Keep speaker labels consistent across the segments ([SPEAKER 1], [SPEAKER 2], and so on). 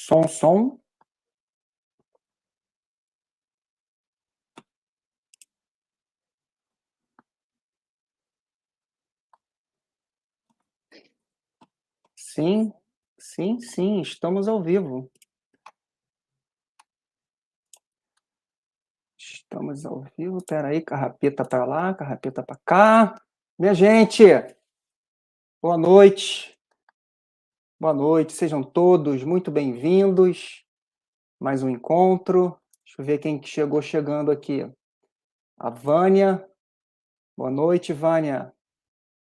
[SPEAKER 1] Som. Sim, sim, estamos ao vivo. Estamos ao vivo. Espera aí, carrapeta para lá, carrapeta para cá. Minha gente, boa noite. Boa noite, sejam todos muito bem-vindos. Mais um encontro. Deixa eu ver quem chegando aqui. A Vânia. Boa noite, Vânia.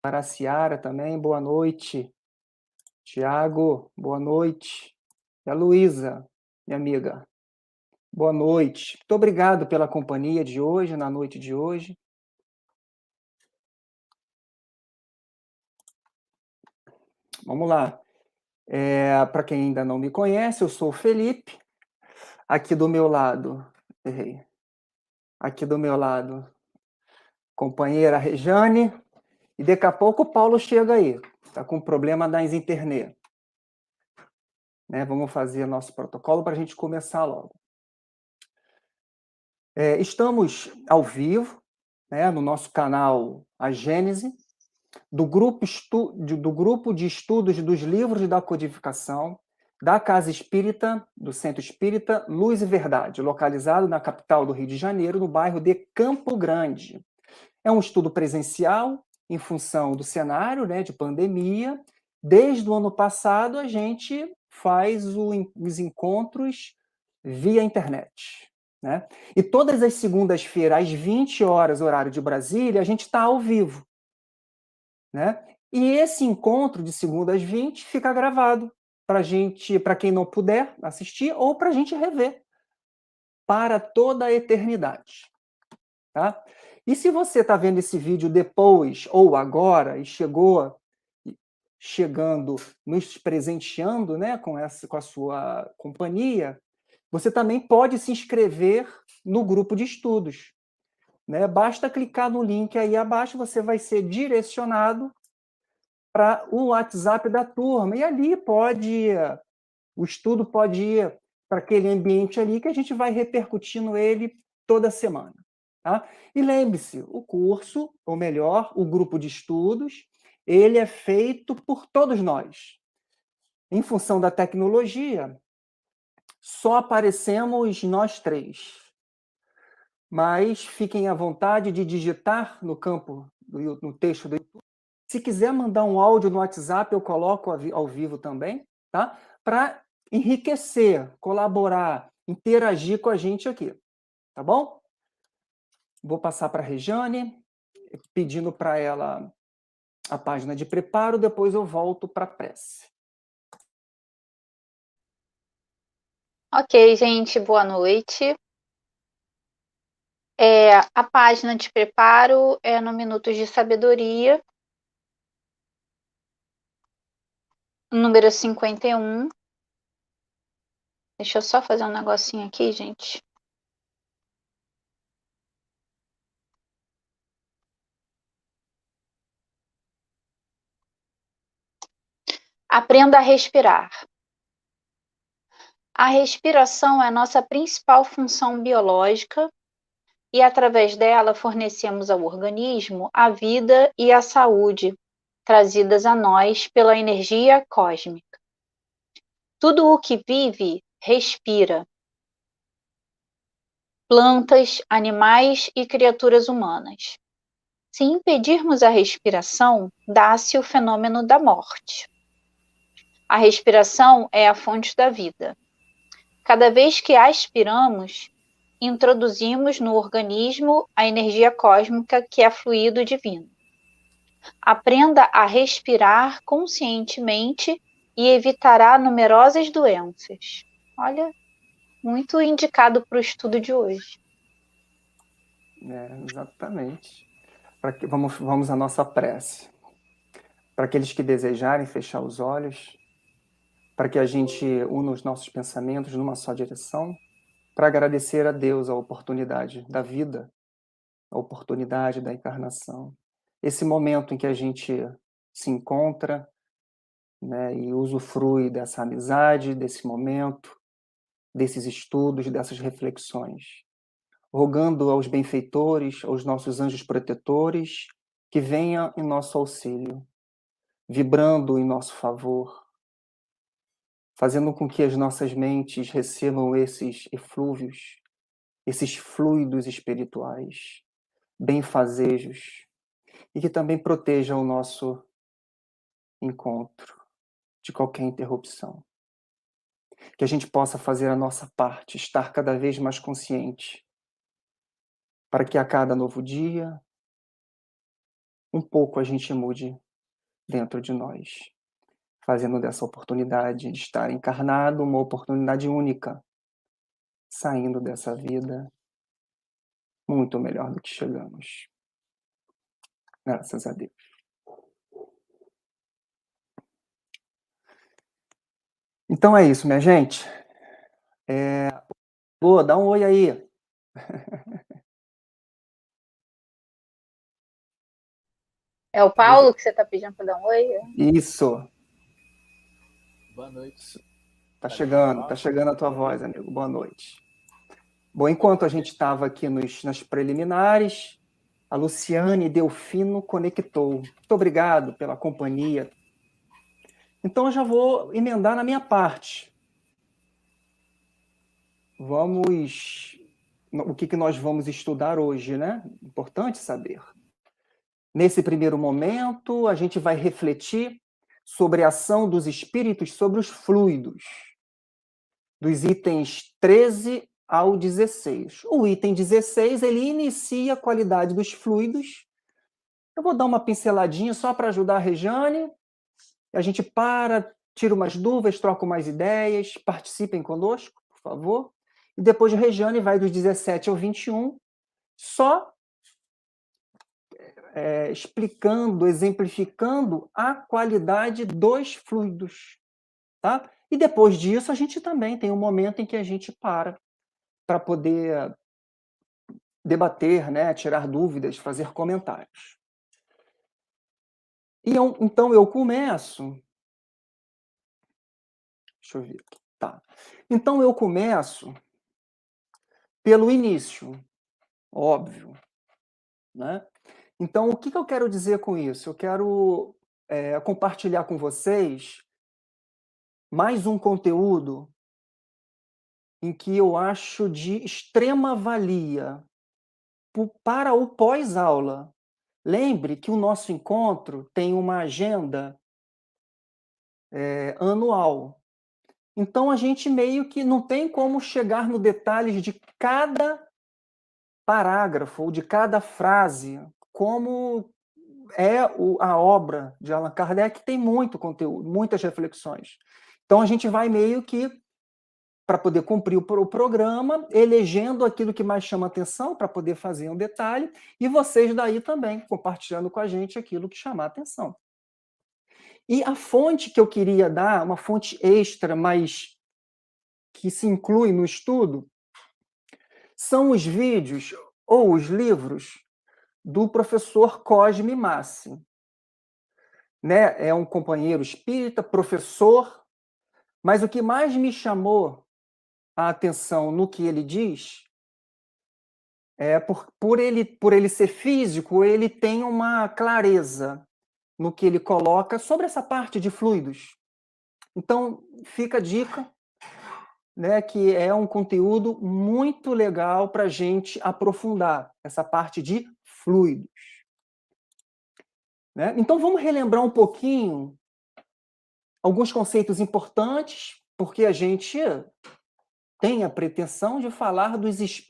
[SPEAKER 1] A Ciara também, boa noite. Tiago, boa noite. E a Luísa, minha amiga. Boa noite. Muito obrigado pela companhia de hoje, na noite de hoje. Vamos lá. Para quem ainda não me conhece, eu sou o Felipe. Aqui do meu lado, errei. Aqui do meu lado, companheira Rejane. E daqui a pouco o Paulo chega aí. Está com problema nas internet. Né? Vamos fazer nosso protocolo para a gente começar logo. Estamos ao vivo, né, no nosso canal A Gênese, do grupo de estudos dos livros da codificação da Casa Espírita, do Centro Espírita Luz e Verdade, localizado na capital do Rio de Janeiro, no bairro de Campo Grande. É um estudo presencial, em função do cenário, né, de pandemia. Desde o ano passado, a gente faz os encontros via internet. Né? E todas as segundas-feiras, às 20 horas, horário de Brasília, a gente está ao vivo. Né? E esse encontro de segunda às 20 fica gravado para quem não puder assistir ou para a gente rever para toda a eternidade. Tá? E se você está vendo esse vídeo depois ou agora e chegando, nos presenteando, né, com a sua companhia, você também pode se inscrever no grupo de estudos. Né? Basta clicar no link aí abaixo, você vai ser direcionado para o WhatsApp da turma. E ali o estudo pode ir para aquele ambiente ali que a gente vai repercutindo ele toda semana. Tá? E lembre-se, o curso, ou melhor, o grupo de estudos, ele é feito por todos nós. Em função da tecnologia, só aparecemos nós três. Mas fiquem à vontade de digitar no campo, no texto do YouTube. Se quiser mandar um áudio no WhatsApp, eu coloco ao vivo também, tá? Para enriquecer, colaborar, interagir com a gente aqui, tá bom? Vou passar para a Rejane, pedindo para ela a página de preparo, depois eu volto para a prece.
[SPEAKER 2] Ok, gente, boa noite. A página de preparo é no Minutos de Sabedoria, número 51. Deixa eu só fazer um negocinho aqui, gente. Aprenda a respirar. A respiração é a nossa principal função biológica e, através dela, fornecemos ao organismo a vida e a saúde trazidas a nós pela energia cósmica. Tudo o que vive, respira. Plantas, animais e criaturas humanas. Se impedirmos a respiração, dá-se o fenômeno da morte. A respiração é a fonte da vida. Cada vez que aspiramos, introduzimos no organismo a energia cósmica que é fluido divino. Aprenda a respirar conscientemente e evitará numerosas doenças. Olha, muito indicado para o estudo de hoje.
[SPEAKER 1] Exatamente. Vamos à nossa prece. Para aqueles que desejarem fechar os olhos, para que a gente una os nossos pensamentos numa só direção, para agradecer a Deus a oportunidade da vida, a oportunidade da encarnação. Esse momento em que a gente se encontra né, e usufrui dessa amizade, desse momento, desses estudos, dessas reflexões, rogando aos benfeitores, aos nossos anjos protetores, que venham em nosso auxílio, vibrando em nosso favor, fazendo com que as nossas mentes recebam esses eflúvios, esses fluidos espirituais, benfazejos, e que também protejam o nosso encontro de qualquer interrupção. Que a gente possa fazer a nossa parte, estar cada vez mais consciente, para que a cada novo dia, um pouco a gente mude dentro de nós, fazendo dessa oportunidade de estar encarnado uma oportunidade única, saindo dessa vida muito melhor do que chegamos. Graças a Deus. Então é isso, minha gente. Boa, dá um oi aí.
[SPEAKER 2] É o Paulo que você está pedindo para dar um oi?
[SPEAKER 1] Isso.
[SPEAKER 3] Boa noite.
[SPEAKER 1] Tá chegando a tua voz, amigo. Boa noite. Bom, enquanto a gente estava aqui nas preliminares, a Luciane Delfino conectou. Muito obrigado pela companhia. Então eu já vou emendar na minha parte. O que nós vamos estudar hoje, né? Importante saber. Nesse primeiro momento, a gente vai refletir sobre a ação dos espíritos sobre os fluidos, dos itens 13 ao 16. O item 16, ele inicia a qualidade dos fluidos. Eu vou dar uma pinceladinha só para ajudar a Rejane. A gente tira umas dúvidas, troca mais ideias, participem conosco, por favor. E depois a Rejane vai dos 17 ao 21, só explicando, exemplificando a qualidade dos fluidos. Tá? E depois disso, a gente também tem um momento em que a gente para poder debater, né, tirar dúvidas, fazer comentários. E então eu começo. Deixa eu ver aqui. Tá. Então eu começo pelo início, óbvio, né? Então, o que eu quero dizer com isso? Eu quero compartilhar com vocês mais um conteúdo em que eu acho de extrema valia para o pós-aula. Lembre que o nosso encontro tem uma agenda anual. Então, a gente meio que não tem como chegar no detalhe de cada parágrafo ou de cada frase, como a obra de Allan Kardec tem muito conteúdo, muitas reflexões. Então, a gente vai meio que, para poder cumprir o programa, elegendo aquilo que mais chama atenção, para poder fazer um detalhe, e vocês daí também, compartilhando com a gente aquilo que chamar atenção. E a fonte que eu queria dar, uma fonte extra, mas que se inclui no estudo, são os vídeos ou os livros do professor Cosme Massi. Né? É um companheiro espírita, professor, mas o que mais me chamou a atenção no que ele diz é por ele ser físico, ele tem uma clareza no que ele coloca sobre essa parte de fluidos. Então, fica a dica, né, que é um conteúdo muito legal para a gente aprofundar essa parte de fluidos. Né? Então, vamos relembrar um pouquinho alguns conceitos importantes, porque a gente tem a pretensão de falar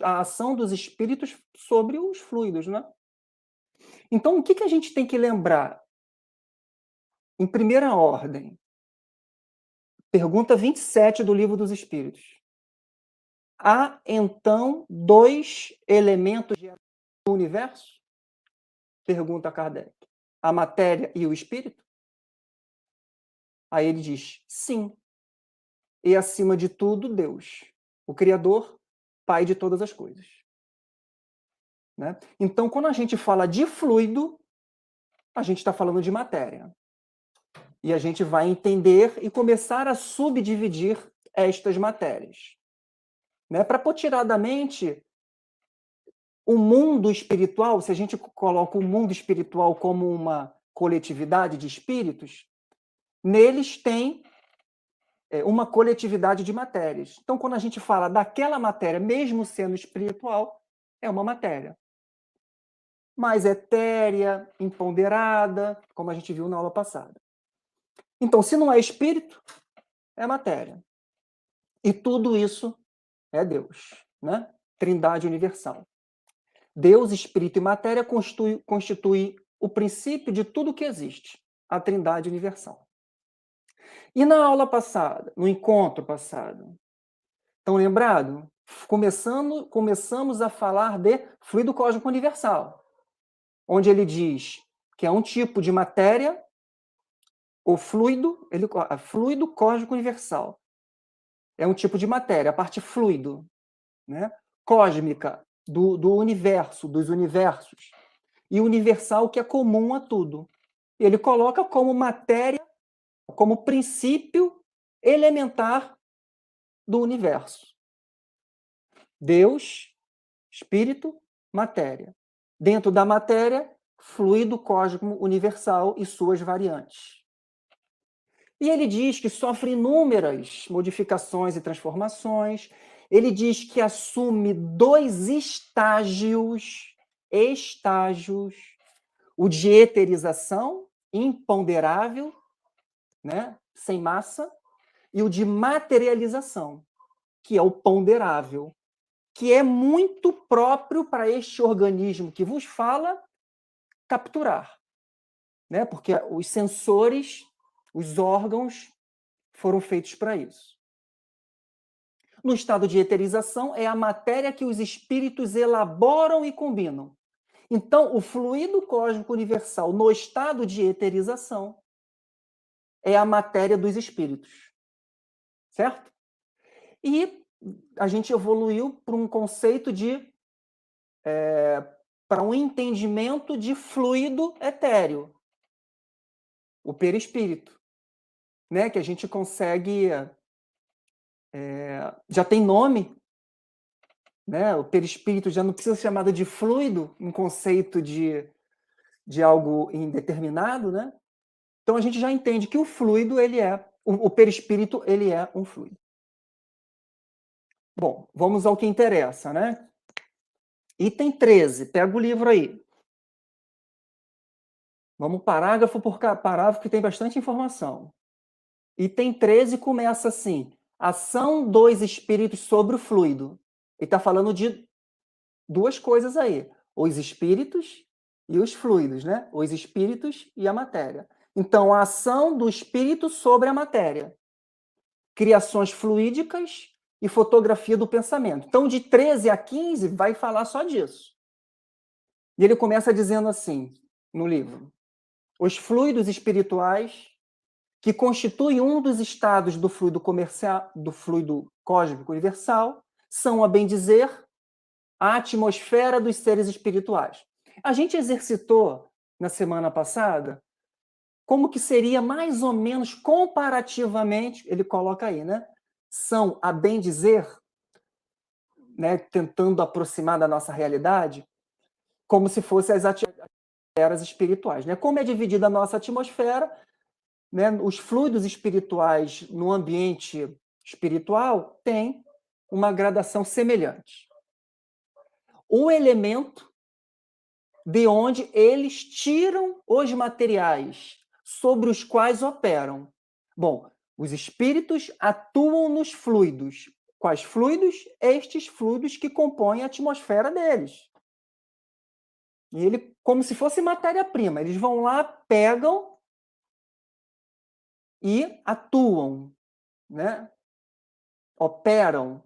[SPEAKER 1] a ação dos espíritos sobre os fluidos. Né? Então, o que a gente tem que lembrar? Em primeira ordem, pergunta 27 do Livro dos Espíritos. Há, então, dois elementos do universo? Pergunta Kardec. A matéria e o espírito? Aí ele diz, sim. E, acima de tudo, Deus, o Criador, Pai de todas as coisas. Né? Então, quando a gente fala de fluido, a gente está falando de matéria. E a gente vai entender e começar a subdividir estas matérias. Né? Para pôr tirar da mente o mundo espiritual, se a gente coloca o mundo espiritual como uma coletividade de espíritos, neles tem uma coletividade de matérias. Então, quando a gente fala daquela matéria, mesmo sendo espiritual, é uma matéria mais etérea, imponderada, como a gente viu na aula passada. Então, se não é espírito, é matéria. E tudo isso é Deus, né? Trindade universal. Deus, espírito e matéria constitui o princípio de tudo que existe, a Trindade universal. E na aula passada, no encontro passado, estão lembrados? Começamos a falar de fluido cósmico universal, onde ele diz que é um tipo de matéria, o fluido cósmico universal. É um tipo de matéria, a parte fluido, né? Cósmica, do universo, dos universos, e universal, que é comum a tudo. Ele coloca como matéria, como princípio elementar do universo. Deus, espírito, matéria. Dentro da matéria, fluido cósmico universal e suas variantes. E ele diz que sofre inúmeras modificações e transformações. Ele diz que assume 2 estágios, o de eterização, imponderável, né, sem massa, e o de materialização, que é o ponderável, que é muito próprio para este organismo que vos fala capturar, né? Porque os sensores, os órgãos foram feitos para isso. No estado de eterização, é a matéria que os espíritos elaboram e combinam. Então, o fluido cósmico universal, no estado de eterização, é a matéria dos espíritos. Certo? E a gente evoluiu para um conceito de... para um entendimento de fluido etéreo, o perispírito, né? Que a gente consegue... já tem nome, né? O perispírito já não precisa ser chamado de fluido, um conceito de algo indeterminado, né? Então a gente já entende que o fluido, ele é... o perispírito, ele é um fluido. Bom, vamos ao que interessa, né? Item 13, pega o livro aí. Vamos parágrafo por parágrafo, que tem bastante informação. Item 13 começa assim: ação dos espíritos sobre o fluido. Ele está falando de 2 coisas aí: os espíritos e os fluidos, né? Os espíritos e a matéria. Então, a ação do espírito sobre a matéria. Criações fluídicas e fotografia do pensamento. Então, de 13 a 15, vai falar só disso. E ele começa dizendo assim, no livro: os fluidos espirituais, que constituem um dos estados do fluido cósmico universal, são, a bem dizer, a atmosfera dos seres espirituais. A gente exercitou, na semana passada, como que seria mais ou menos comparativamente, ele coloca aí, né? São, a bem dizer, né, tentando aproximar da nossa realidade, como se fossem as atmosferas espirituais, né? Como é dividida a nossa atmosfera, né? Os fluidos espirituais no ambiente espiritual têm uma gradação semelhante. O elemento de onde eles tiram os materiais sobre os quais operam. Bom, os espíritos atuam nos fluidos. Quais fluidos? Estes fluidos que compõem a atmosfera deles. E ele, como se fosse matéria-prima, eles vão lá, pegam e atuam, né? Operam.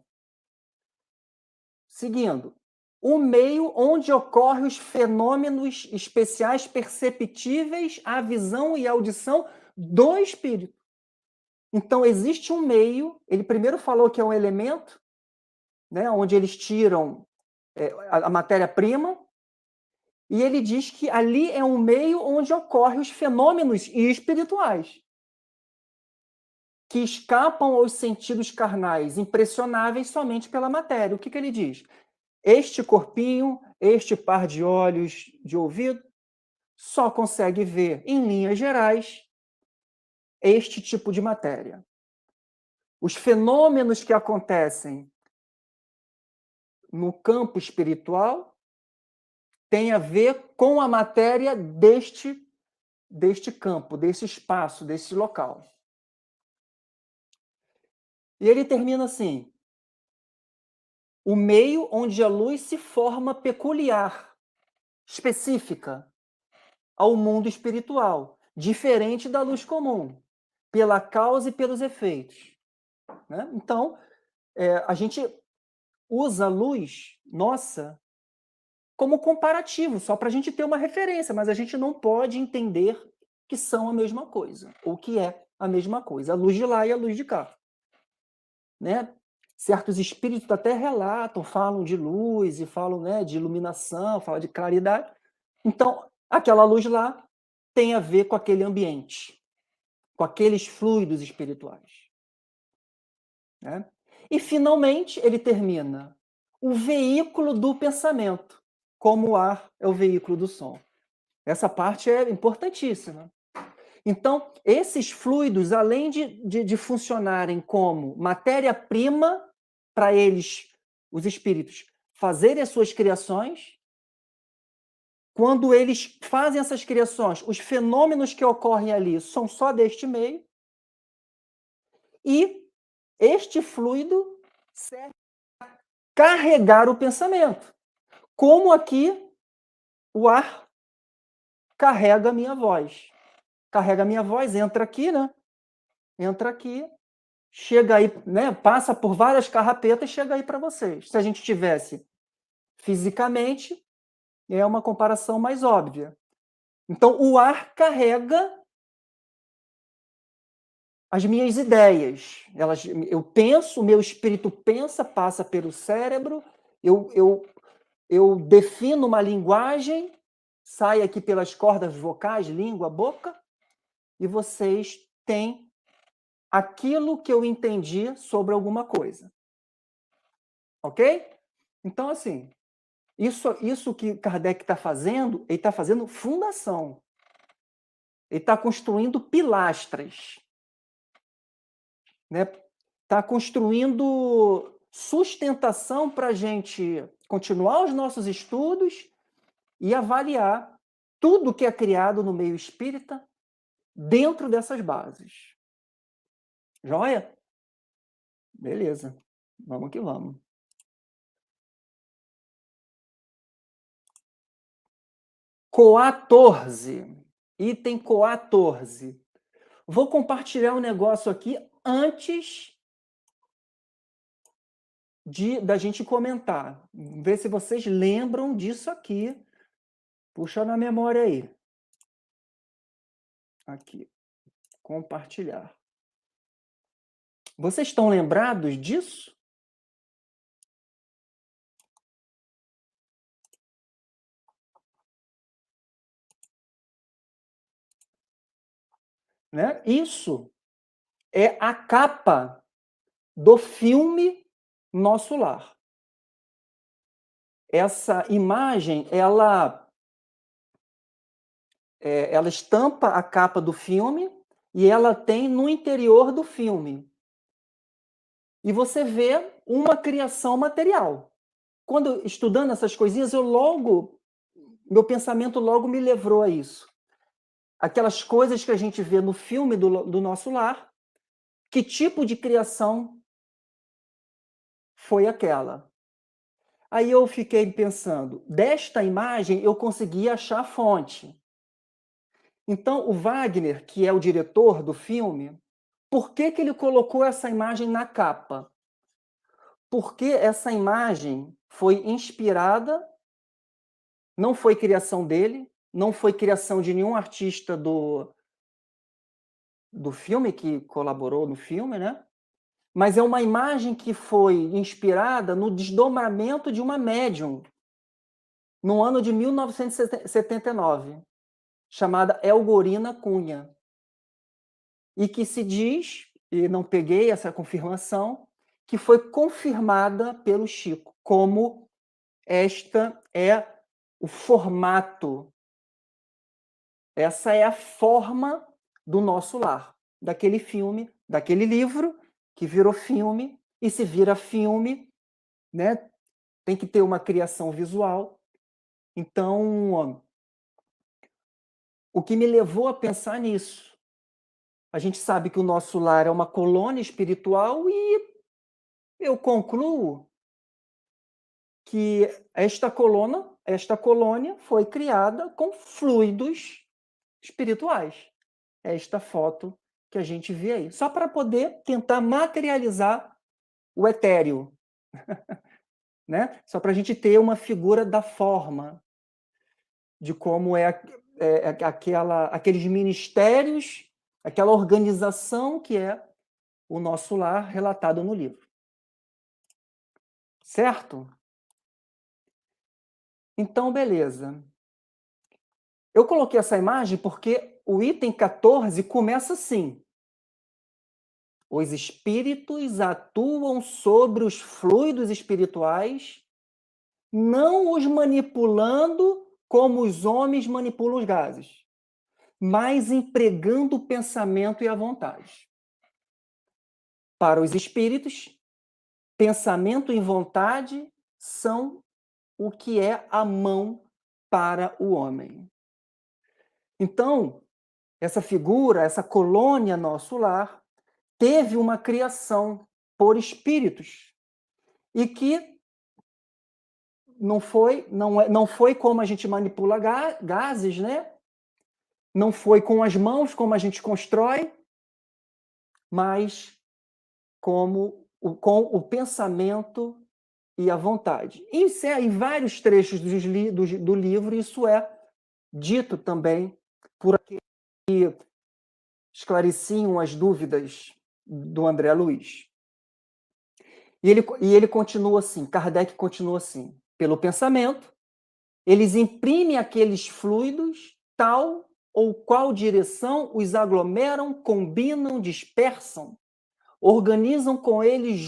[SPEAKER 1] Seguindo, o meio onde ocorrem os fenômenos especiais perceptíveis à visão e audição do espírito. Então, existe um meio, ele primeiro falou que é um elemento, né, onde eles tiram a matéria-prima, e ele diz que ali é um meio onde ocorrem os fenômenos espirituais. que escapam aos sentidos carnais, impressionáveis somente pela matéria. O que ele diz? Este corpinho, este par de olhos de ouvido, só consegue ver, em linhas gerais, este tipo de matéria. Os fenômenos que acontecem no campo espiritual têm a ver com a matéria deste campo, desse espaço, desse local. E ele termina assim: o meio onde a luz se forma peculiar, específica, ao mundo espiritual, diferente da luz comum, pela causa e pelos efeitos. Né? Então, a gente usa a luz nossa como comparativo, só para a gente ter uma referência, mas a gente não pode entender que são a mesma coisa, ou que é a mesma coisa, a luz de lá e a luz de cá. Né? Certos espíritos até relatam, falam de luz e falam, né, de iluminação, falam de claridade. Então, aquela luz lá tem a ver com aquele ambiente, com aqueles fluidos espirituais. Né? E, finalmente, ele termina: o veículo do pensamento, como o ar é o veículo do som. Essa parte é importantíssima. Então, esses fluidos, além de funcionarem como matéria-prima para eles, os espíritos, fazerem as suas criações, quando eles fazem essas criações, os fenômenos que ocorrem ali são só deste meio, e este fluido serve para carregar o pensamento. Como aqui o ar carrega a minha voz. Carrega a minha voz, entra aqui, né? Entra aqui, chega aí, né? Passa por várias carrapetas e chega aí para vocês. Se a gente tivesse fisicamente, é uma comparação mais óbvia. Então, o ar carrega as minhas ideias. Eu penso, o meu espírito pensa, passa pelo cérebro, eu defino uma linguagem, sai aqui pelas cordas vocais, língua, boca, e vocês têm aquilo que eu entendi sobre alguma coisa. Ok? Então, assim, isso que Kardec está fazendo, ele está fazendo fundação. Ele está construindo pilastras. Né? Está construindo sustentação para a gente continuar os nossos estudos e avaliar tudo que é criado no meio espírita dentro dessas bases. Joia? Beleza. Vamos que vamos. COA14. Item COA14. Vou compartilhar um negócio aqui antes da gente comentar. Ver se vocês lembram disso aqui. Puxa na memória aí. Aqui. Compartilhar. Vocês estão lembrados disso? Né? Isso é a capa do filme Nosso Lar. Essa imagem, ela estampa a capa do filme e ela tem no interior do filme. E você vê uma criação material. Quando estudando essas coisinhas, meu pensamento logo me levou a isso. Aquelas coisas que a gente vê no filme do Nosso Lar, que tipo de criação foi aquela? Aí eu fiquei pensando, desta imagem eu consegui achar a fonte. Então, o Wagner, que é o diretor do filme, por que ele colocou essa imagem na capa? Porque essa imagem foi inspirada, não foi criação dele, não foi criação de nenhum artista do filme que colaborou no filme, né? Mas é uma imagem que foi inspirada no desdobramento de uma médium no ano de 1979, chamada Elgorina Cunha, e que se diz, e não peguei essa confirmação, que foi confirmada pelo Chico, como esta é o formato, essa é a forma do nosso lar, daquele filme, daquele livro que virou filme, e se vira filme, né, tem que ter uma criação visual. Então, o que me levou a pensar nisso? A gente sabe que o nosso lar é uma colônia espiritual e eu concluo que esta colônia foi criada com fluidos espirituais. É esta foto que a gente vê aí. Só para poder tentar materializar o etéreo. Né? Só para a gente ter uma figura da forma, de como aqueles ministérios, aquela organização que é o nosso lar relatado no livro. Certo? Então, beleza. Eu coloquei essa imagem porque o item 14 começa assim. Os espíritos atuam sobre os fluidos espirituais, não os manipulando como os homens manipulam os gases, mas empregando o pensamento e a vontade. Para os espíritos, pensamento e vontade são o que é a mão para o homem. Então, essa figura, essa colônia nosso lar, teve uma criação por espíritos e que não foi como a gente manipula gases, né? Não foi com as mãos como a gente constrói, mas com o pensamento e a vontade. Isso é, em vários trechos do livro, isso é dito também por aqueles que esclareciam as dúvidas do André Luiz. E ele continua assim, Kardec continua assim, pelo pensamento, eles imprimem aqueles fluidos, tal ou qual direção os aglomeram, combinam, dispersam, organizam com eles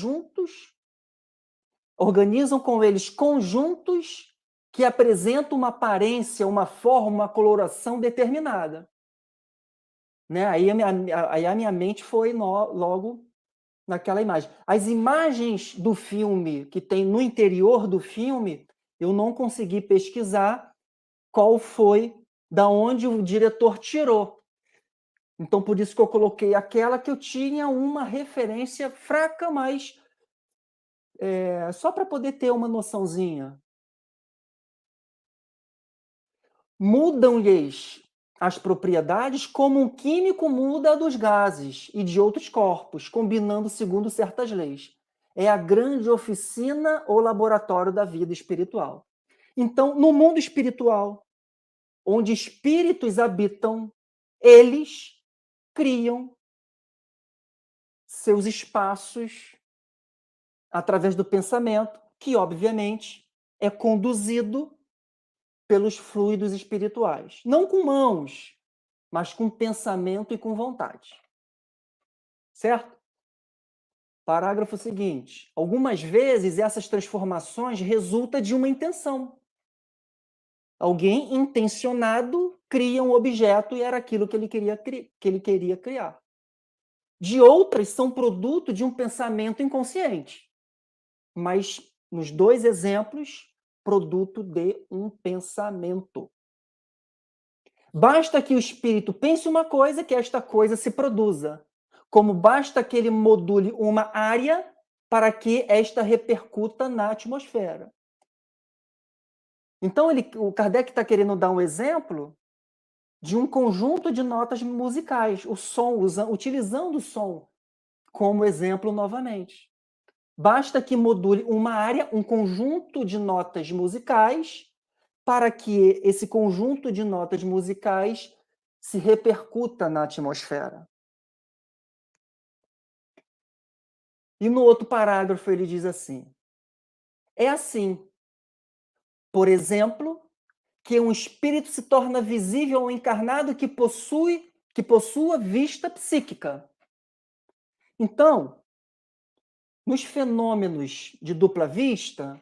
[SPEAKER 1] conjuntos que apresentam uma aparência, uma forma, uma coloração determinada. Né? Aí a minha mente foi logo naquela imagem. As imagens do filme que tem no interior do filme, eu não consegui pesquisar qual foi, da onde o diretor tirou. Então, por isso que eu coloquei aquela que eu tinha uma referência fraca, mas só para poder ter uma noçãozinha. Mudam-lhes as propriedades como um químico muda a dos gases e de outros corpos, combinando segundo certas leis. É a grande oficina ou laboratório da vida espiritual. Então, no mundo espiritual, onde espíritos habitam, eles criam seus espaços através do pensamento, que, obviamente, é conduzido pelos fluidos espirituais. Não com mãos, mas com pensamento e com vontade. Certo? Parágrafo seguinte. Algumas vezes essas transformações resultam de uma intenção. Alguém intencionado cria um objeto e era aquilo que ele queria criar. De outras, são produto de um pensamento inconsciente. Mas, nos dois exemplos, produto de um pensamento. Basta que o espírito pense uma coisa, que esta coisa se produza. Como basta que ele module uma área para que esta repercuta na atmosfera. Então, o Kardec está querendo dar um exemplo de um conjunto de notas musicais, o som, utilizando o som como exemplo novamente. Basta que module uma área, um conjunto de notas musicais, para que esse conjunto de notas musicais se repercuta na atmosfera. E no outro parágrafo ele diz assim: é assim, por exemplo, que um espírito se torna visível ao encarnado que possua vista psíquica. Então, nos fenômenos de dupla vista,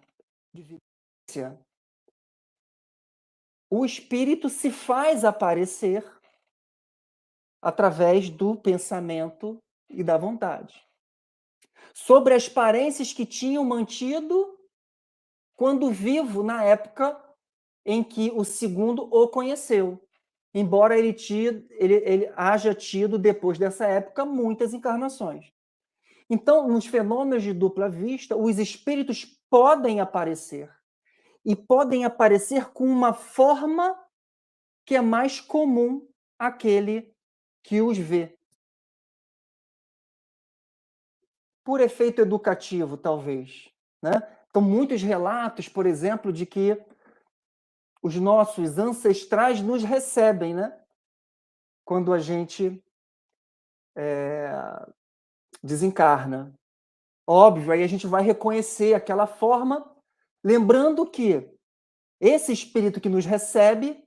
[SPEAKER 1] de vivência, o espírito se faz aparecer através do pensamento e da vontade. Sobre as parências que tinham mantido quando vivo, na época em que o segundo o conheceu. Embora ele haja tido, depois dessa época, muitas encarnações. Então, nos fenômenos de dupla vista, os espíritos podem aparecer. E podem aparecer com uma forma que é mais comum àquele que os vê. Por efeito educativo, talvez. Né? Então, muitos relatos, por exemplo, de que os nossos ancestrais nos recebem, né? Quando a gente desencarna. Óbvio, aí a gente vai reconhecer aquela forma, lembrando que esse espírito que nos recebe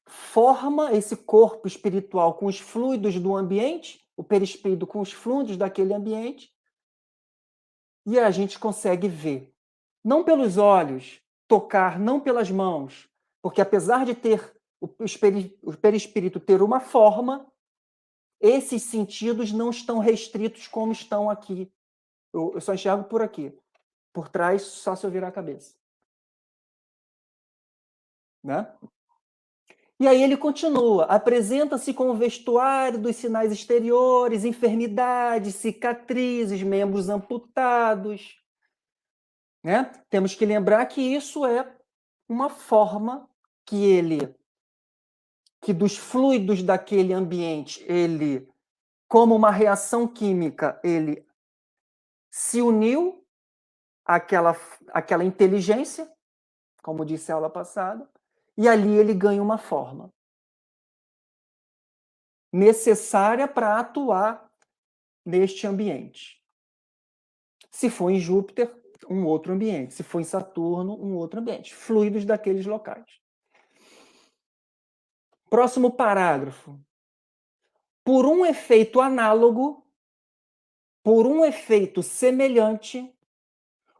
[SPEAKER 1] forma esse corpo espiritual com os fluidos do ambiente, o perispírito com os fluidos daquele ambiente, e a gente consegue ver. Não pelos olhos, tocar, não pelas mãos, porque apesar de ter o perispírito ter uma forma, esses sentidos não estão restritos como estão aqui. Eu só enxergo por aqui. Por trás, só se eu virar a cabeça. Né? E aí ele continua. Apresenta-se com o vestuário dos sinais exteriores, enfermidades, cicatrizes, membros amputados. Né? Temos que lembrar que isso é uma forma que dos fluidos daquele ambiente, ele, como uma reação química, ele se uniu àquela inteligência, como disse a aula passada, e ali ele ganha uma forma necessária para atuar neste ambiente. Se for em Júpiter, um outro ambiente. Se for em Saturno, um outro ambiente. Fluidos daqueles locais. Próximo parágrafo. Por um efeito análogo, por um efeito semelhante,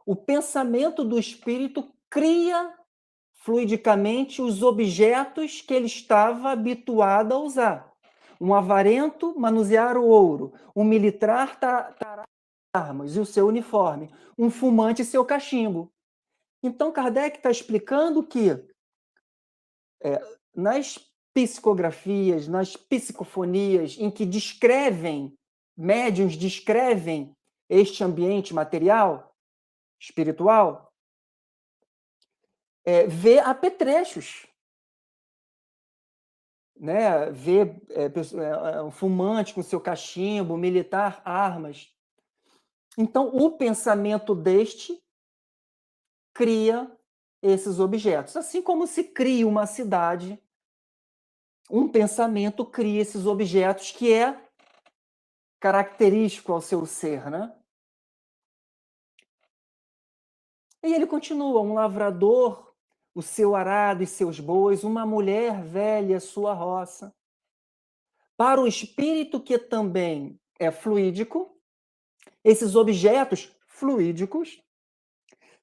[SPEAKER 1] o pensamento do espírito cria fluidicamente os objetos que ele estava habituado a usar. Um avarento manusear o ouro, um militar tarar armas e o seu uniforme, um fumante seu cachimbo. Então, Kardec está explicando que nas psicografias, nas psicofonias, em que médiuns descrevem este ambiente material, espiritual, vê apetrechos. Né? Vê um fumante com seu cachimbo, militar, armas. Então, o pensamento deste cria esses objetos. Assim como se cria uma cidade, um pensamento cria esses objetos que é característico ao seu ser, né? E ele continua, um lavrador, o seu arado e seus bois, uma mulher velha, sua roça. Para o espírito que também é fluídico, esses objetos fluídicos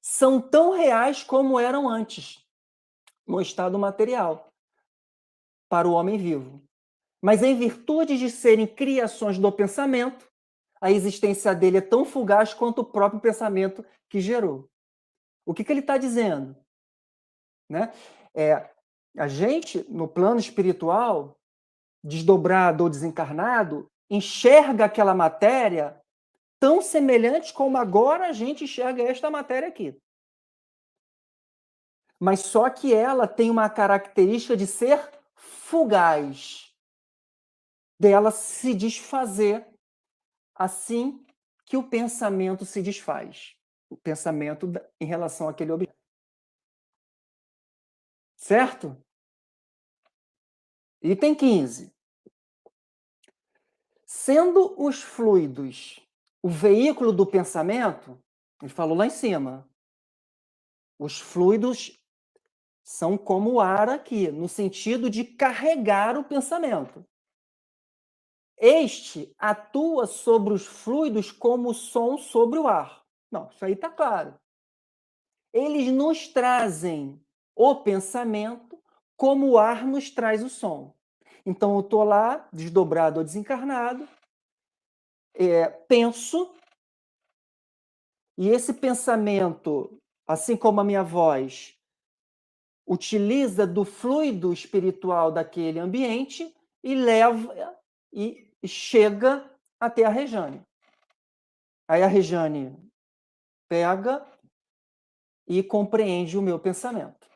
[SPEAKER 1] são tão reais como eram antes, no estado material, para o homem vivo. Mas em virtude de serem criações do pensamento, a existência dele é tão fugaz quanto o próprio pensamento que gerou. O que ele está dizendo? Né? A gente, no plano espiritual, desdobrado ou desencarnado, enxerga aquela matéria tão semelhante como agora a gente enxerga esta matéria aqui. Mas só que ela tem uma característica de ser fugaz, dela se desfazer assim que o pensamento se desfaz. O pensamento em relação àquele objeto. Certo? Item 15. Sendo os fluidos o veículo do pensamento, ele falou lá em cima, os fluidos são como o ar aqui, no sentido de carregar o pensamento. este atua sobre os fluidos como o som sobre o ar. Não, isso aí está claro. Eles nos trazem o pensamento como o ar nos traz o som. Então, eu estou lá, desdobrado ou desencarnado, penso, e esse pensamento, assim como a minha voz, utiliza do fluido espiritual daquele ambiente e leva e chega até a Rejane. Aí a Rejane pega e compreende o meu pensamento.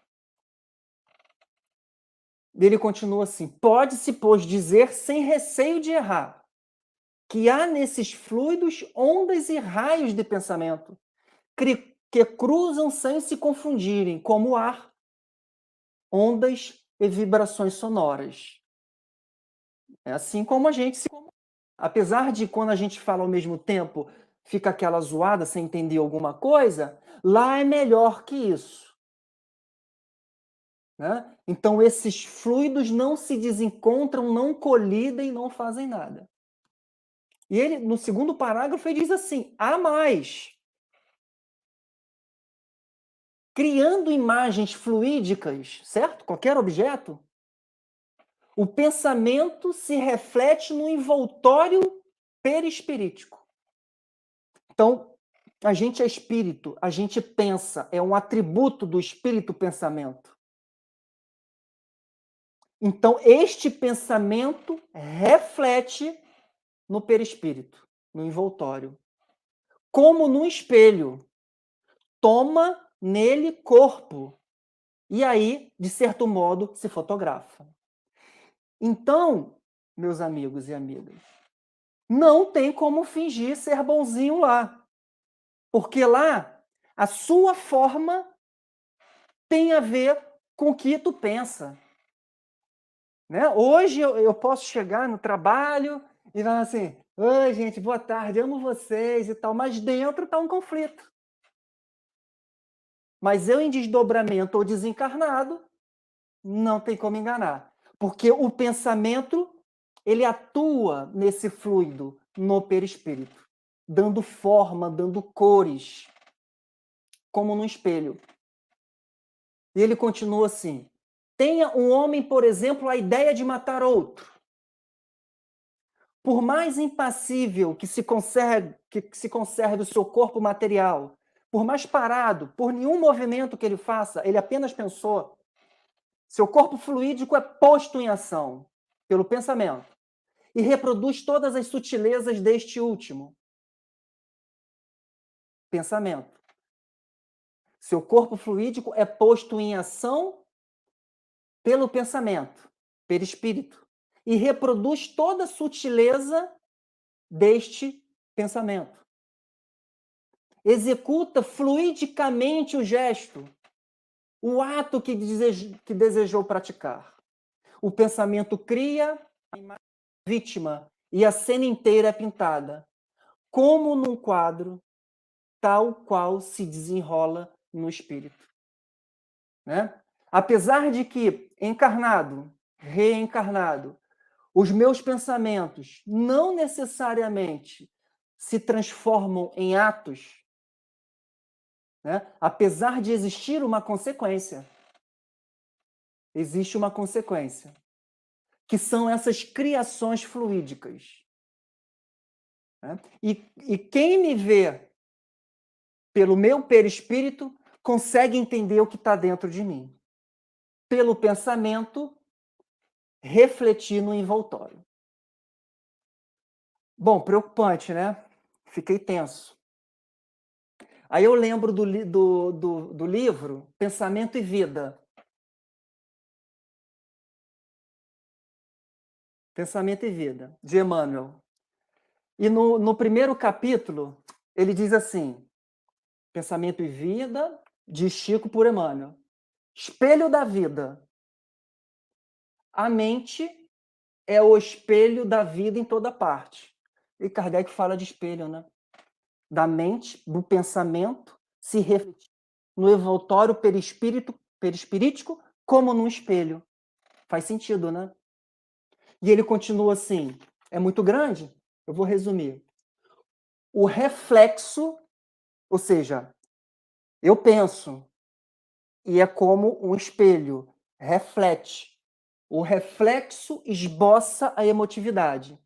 [SPEAKER 1] Ele continua assim: pode-se, pois, dizer sem receio de errar, que há nesses fluidos ondas e raios de pensamento que cruzam sem se confundirem, como o ar, ondas e vibrações sonoras. É assim como a gente se... Apesar de quando a gente fala ao mesmo tempo, fica aquela zoada sem entender alguma coisa, lá é melhor que isso. Né? Então, esses fluidos não se desencontram, não colidem, não fazem nada. E ele, no segundo parágrafo, ele diz assim: há mais. Criando imagens fluídicas, certo? Qualquer objeto, o pensamento se reflete no envoltório perispirítico. Então, a gente é espírito, a gente pensa, é um atributo do espírito pensamento. Então, este pensamento reflete no perispírito, no envoltório. Como num espelho, toma nele corpo. E aí, de certo modo, se fotografa. Então, meus amigos e amigas, não tem como fingir ser bonzinho lá. Porque lá, a sua forma tem a ver com o que tu pensa. Né? Hoje eu posso chegar no trabalho e falar assim: oi, gente, boa tarde, amo vocês e tal, mas dentro está um conflito. Mas eu, em desdobramento ou desencarnado, não tem como enganar. Porque o pensamento, ele atua nesse fluido, no perispírito, dando forma, dando cores, como num espelho. E ele continua assim: tenha um homem, por exemplo, a ideia de matar outro. Por mais impassível que se conserve o seu corpo material, por mais parado, por nenhum movimento que ele faça, ele apenas pensou. Seu corpo fluídico é posto em ação pelo pensamento e reproduz todas as sutilezas deste último pensamento. Seu corpo fluídico é posto em ação pelo pensamento, perispírito, e reproduz toda a sutileza deste pensamento. Executa fluidicamente o gesto, o ato que desejou praticar. O pensamento cria a vítima e a cena inteira é pintada, como num quadro, tal qual se desenrola no espírito. Né? Apesar de que, encarnado, reencarnado, os meus pensamentos não necessariamente se transformam em atos, né? Apesar de existir uma consequência, existe uma consequência, que são essas criações fluídicas. Né? E quem me vê pelo meu perispírito consegue entender o que está dentro de mim. Pelo pensamento, refletir no envoltório. Bom, preocupante, né? Fiquei tenso. Aí eu lembro do livro Pensamento e Vida. Pensamento e Vida, de Emmanuel. E no primeiro capítulo, ele diz assim: Pensamento e Vida, de Chico por Emmanuel. Espelho da vida. A mente é o espelho da vida em toda parte. E Kardec fala de espelho, né? Da mente, do pensamento, se refletir no envoltório perispirítico como num espelho. Faz sentido, né? E ele continua assim: é muito grande, eu vou resumir. O reflexo, ou seja, eu penso, e é como um espelho, reflete. O reflexo esboça a emotividade.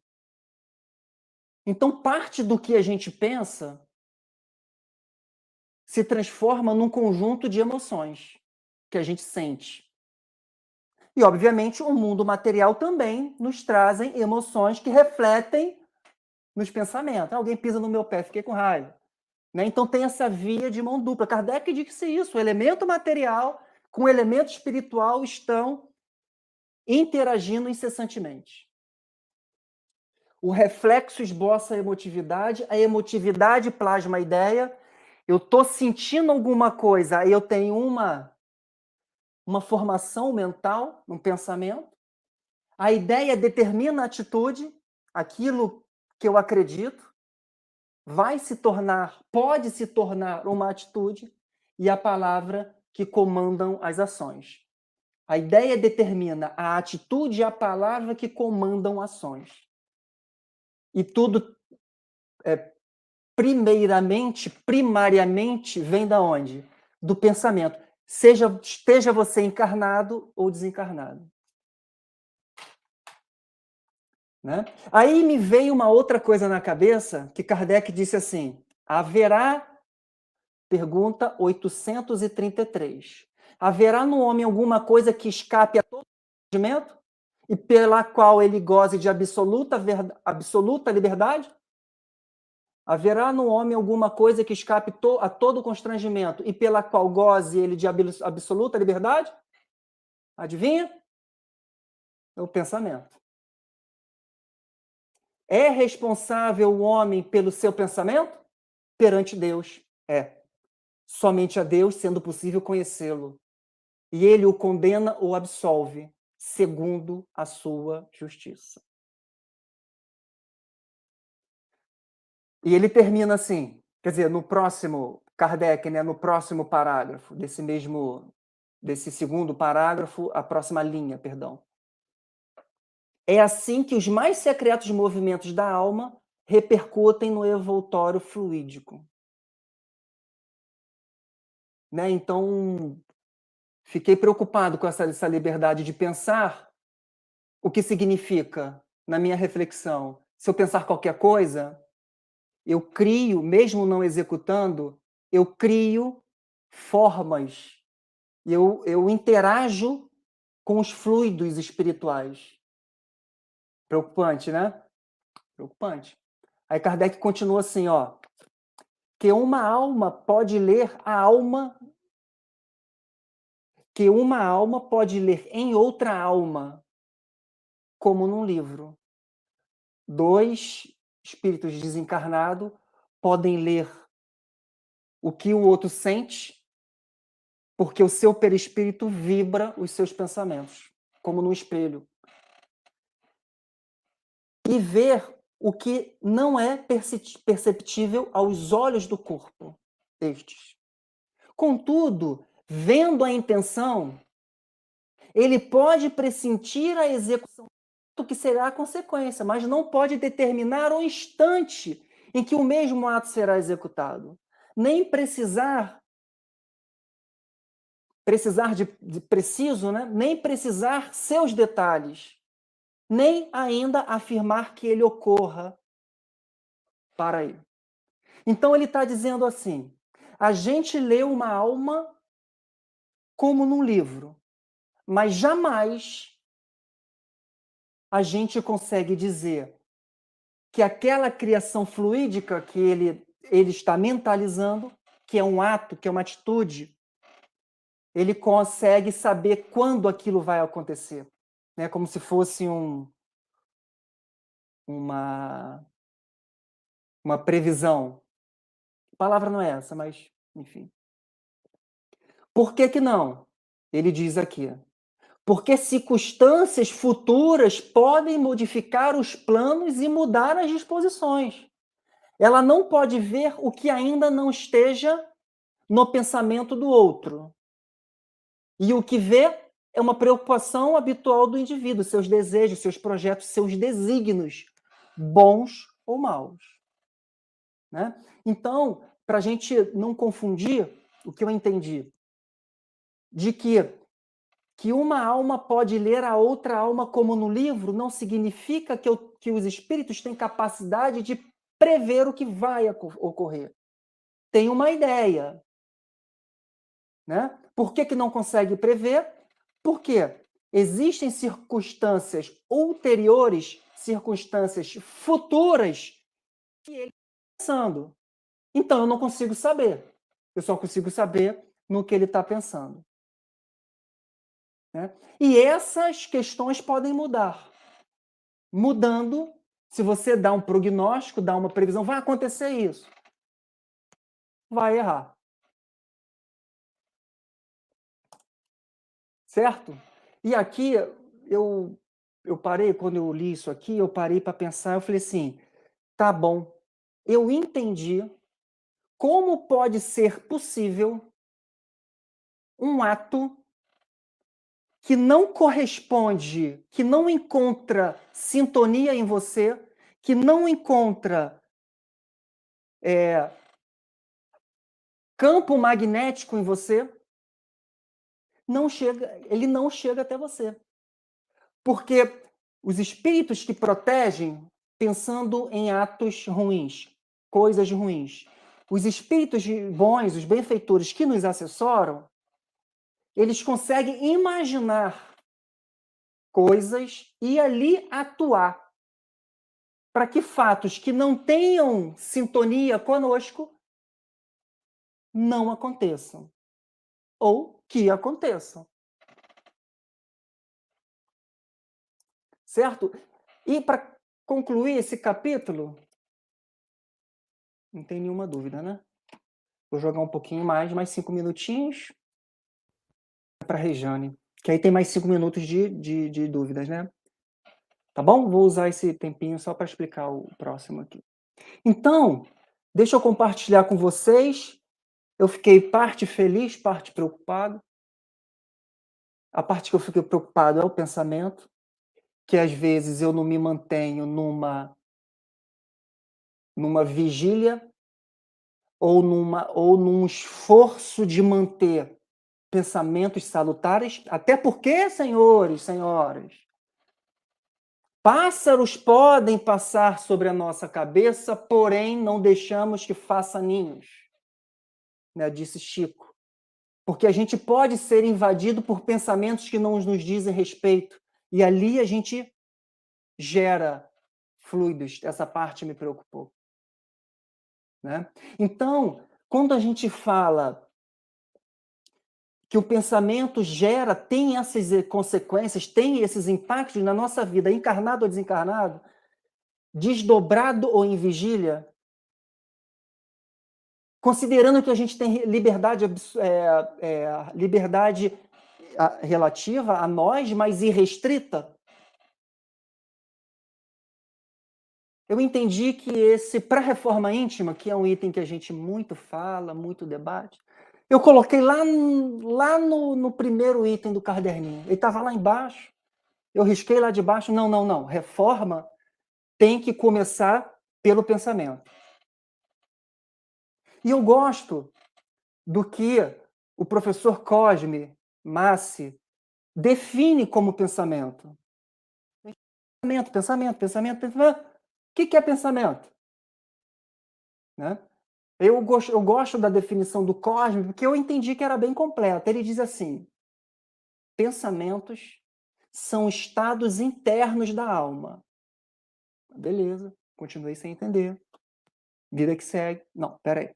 [SPEAKER 1] Então, parte do que a gente pensa se transforma num conjunto de emoções que a gente sente. E, obviamente, o mundo material também nos trazem emoções que refletem nos pensamentos. Alguém pisa no meu pé, fiquei com raiva. Né? Então, tem essa via de mão dupla. Kardec disse isso, o elemento material com o elemento espiritual estão interagindo incessantemente. O reflexo esboça a emotividade plasma a ideia. Eu estou sentindo alguma coisa, aí eu tenho uma formação mental, um pensamento. A ideia determina a atitude, aquilo que eu acredito, pode se tornar uma atitude, e a palavra que comandam as ações. A ideia determina a atitude e a palavra que comandam ações. E tudo, primariamente, vem da onde? Do pensamento. Esteja você encarnado ou desencarnado. Né? Aí me veio uma outra coisa na cabeça, que Kardec disse assim, pergunta 833, haverá no homem alguma coisa que escape a todo conhecimento e pela qual ele goze de absoluta liberdade? Haverá no homem alguma coisa que escape a todo constrangimento e pela qual goze ele de absoluta liberdade? Adivinha? É o pensamento. É responsável o homem pelo seu pensamento? Perante Deus, é. Somente a Deus, sendo possível conhecê-lo. E ele o condena ou absolve, segundo a sua justiça. E ele termina assim, quer dizer, no próximo, Kardec, né, no próximo parágrafo, desse segundo parágrafo, a próxima linha, perdão. É assim que os mais secretos movimentos da alma repercutem no envoltório fluídico. Né? Então, fiquei preocupado com essa liberdade de pensar, o que significa, na minha reflexão, se eu pensar qualquer coisa, eu crio, mesmo não executando, eu crio formas, eu interajo com os fluidos espirituais. Preocupante, né? Preocupante. Aí Kardec continua assim, ó, que uma alma pode ler em outra alma, como num livro. 2 espíritos desencarnados podem ler o que o outro sente, porque o seu perispírito vibra os seus pensamentos, como num espelho. E ver o que não é perceptível aos olhos do corpo destes. Contudo, vendo a intenção, ele pode pressentir a execução do que será a consequência, mas não pode determinar o instante em que o mesmo ato será executado. Nem precisar de preciso, né? Nem precisar seus detalhes, nem ainda afirmar que ele ocorra para ele. Então ele está dizendo assim, a gente lê uma alma como num livro, mas jamais a gente consegue dizer que aquela criação fluídica que ele está mentalizando, que é um ato, que é uma atitude, ele consegue saber quando aquilo vai acontecer. Né? Como se fosse uma previsão. A palavra não é essa, mas, enfim. Por que não? Ele diz aqui. Porque circunstâncias futuras podem modificar os planos e mudar as disposições. Ela não pode ver o que ainda não esteja no pensamento do outro. E o que vê é uma preocupação habitual do indivíduo, seus desejos, seus projetos, seus desígnios bons ou maus. Né? Então, para a gente não confundir, o que eu entendi, de que uma alma pode ler a outra alma como no livro, não significa que os espíritos têm capacidade de prever o que vai ocorrer. Tem uma ideia. Né? Por que não consegue prever? Porque existem circunstâncias ulteriores, circunstâncias futuras, que ele está pensando. Então, eu não consigo saber. Eu só consigo saber no que ele está pensando. Né? E essas questões podem mudar. Mudando, se você dá um prognóstico, dá uma previsão, vai acontecer isso. Vai errar. Certo? E aqui, eu parei, quando eu li isso aqui, eu parei para pensar, eu falei assim, tá bom, eu entendi como pode ser possível um ato que não corresponde, que não encontra sintonia em você, que não encontra campo magnético em você, ele não chega até você. Porque os espíritos que protegem, pensando em atos ruins, coisas ruins, os espíritos bons, os benfeitores que nos assessoram, eles conseguem imaginar coisas e ali atuar para que fatos que não tenham sintonia conosco não aconteçam. Ou que aconteçam. Certo? E para concluir esse capítulo, não tem nenhuma dúvida, né? Vou jogar um pouquinho mais 5 minutinhos para a Rejane, que aí tem mais 5 minutos de dúvidas, né? Tá bom? Vou usar esse tempinho só para explicar o próximo aqui. Então, deixa eu compartilhar com vocês. Eu fiquei parte feliz, parte preocupado. A parte que eu fiquei preocupado é o pensamento, que às vezes eu não me mantenho numa vigília ou num esforço de manter pensamentos salutares, até porque, senhores, senhoras, pássaros podem passar sobre a nossa cabeça, porém não deixamos que faça ninhos, né, disse Chico. Porque a gente pode ser invadido por pensamentos que não nos dizem respeito, e ali a gente gera fluidos. Essa parte me preocupou. Né? Então, quando a gente fala que o pensamento tem essas consequências, tem esses impactos na nossa vida, encarnado ou desencarnado, desdobrado ou em vigília, considerando que a gente tem liberdade relativa a nós, mas irrestrita, eu entendi que para a reforma íntima, que é um item que a gente muito fala, muito debate, eu coloquei lá no primeiro item do caderninho. Ele estava lá embaixo. Eu risquei lá de baixo. Não. Reforma tem que começar pelo pensamento. E eu gosto do que o professor Cosme Massi define como pensamento. Pensamento. O que é pensamento? Né? Eu gosto da definição do Cosme, porque eu entendi que era bem completa. Ele diz assim: pensamentos são estados internos da alma. Beleza, continuei sem entender. Vida que segue. Não, peraí.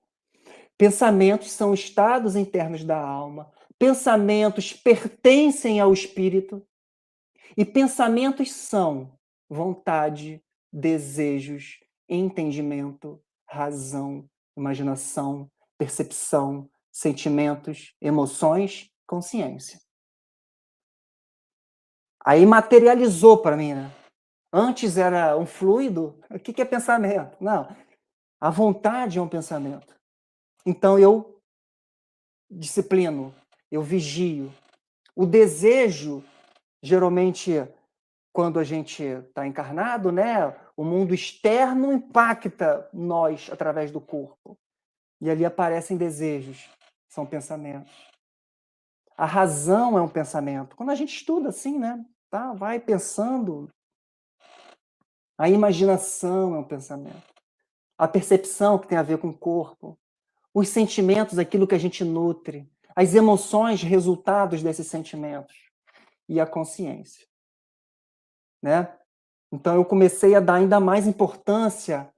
[SPEAKER 1] Pensamentos são estados internos da alma. Pensamentos pertencem ao espírito. E pensamentos são vontade, desejos, entendimento, razão, imaginação, percepção, sentimentos, emoções, consciência. Aí materializou para mim, né? Antes era um fluido. O que é pensamento? Não. A vontade é um pensamento. Então eu disciplino, eu vigio. O desejo, geralmente, quando a gente está encarnado, né? O mundo externo impacta nós através do corpo. E ali aparecem desejos, são pensamentos. A razão é um pensamento. Quando a gente estuda assim, né? Tá? Vai pensando. A imaginação é um pensamento. A percepção que tem a ver com o corpo. Os sentimentos, aquilo que a gente nutre. As emoções, resultados desses sentimentos. E a consciência. Né? Então eu comecei a dar ainda mais importância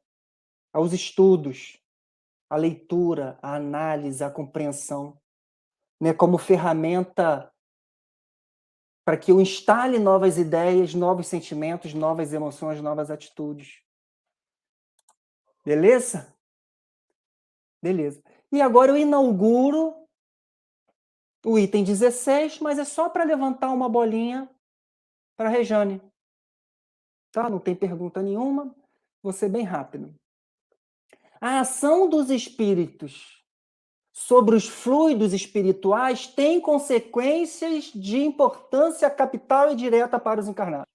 [SPEAKER 1] aos estudos, à leitura, à análise, à compreensão, né? Como ferramenta para que eu instale novas ideias, novos sentimentos, novas emoções, novas atitudes. Beleza? Beleza. E agora eu inauguro o item 16, mas é só para levantar uma bolinha para a Rejane. Tá? Não tem pergunta nenhuma, vou ser bem rápido. A ação dos espíritos sobre os fluidos espirituais tem consequências de importância capital e direta para os encarnados.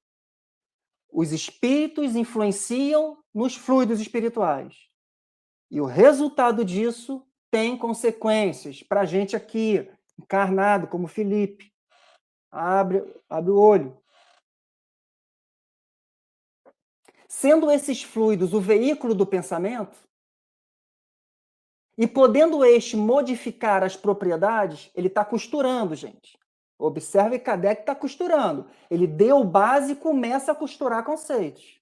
[SPEAKER 1] Os espíritos influenciam nos fluidos espirituais. E o resultado disso tem consequências para a gente aqui, encarnado, como Felipe. Abre o olho. Sendo esses fluidos o veículo do pensamento, e podendo este modificar as propriedades, ele está costurando, gente. Observe que Kardec está costurando. Ele deu base e começa a costurar conceitos.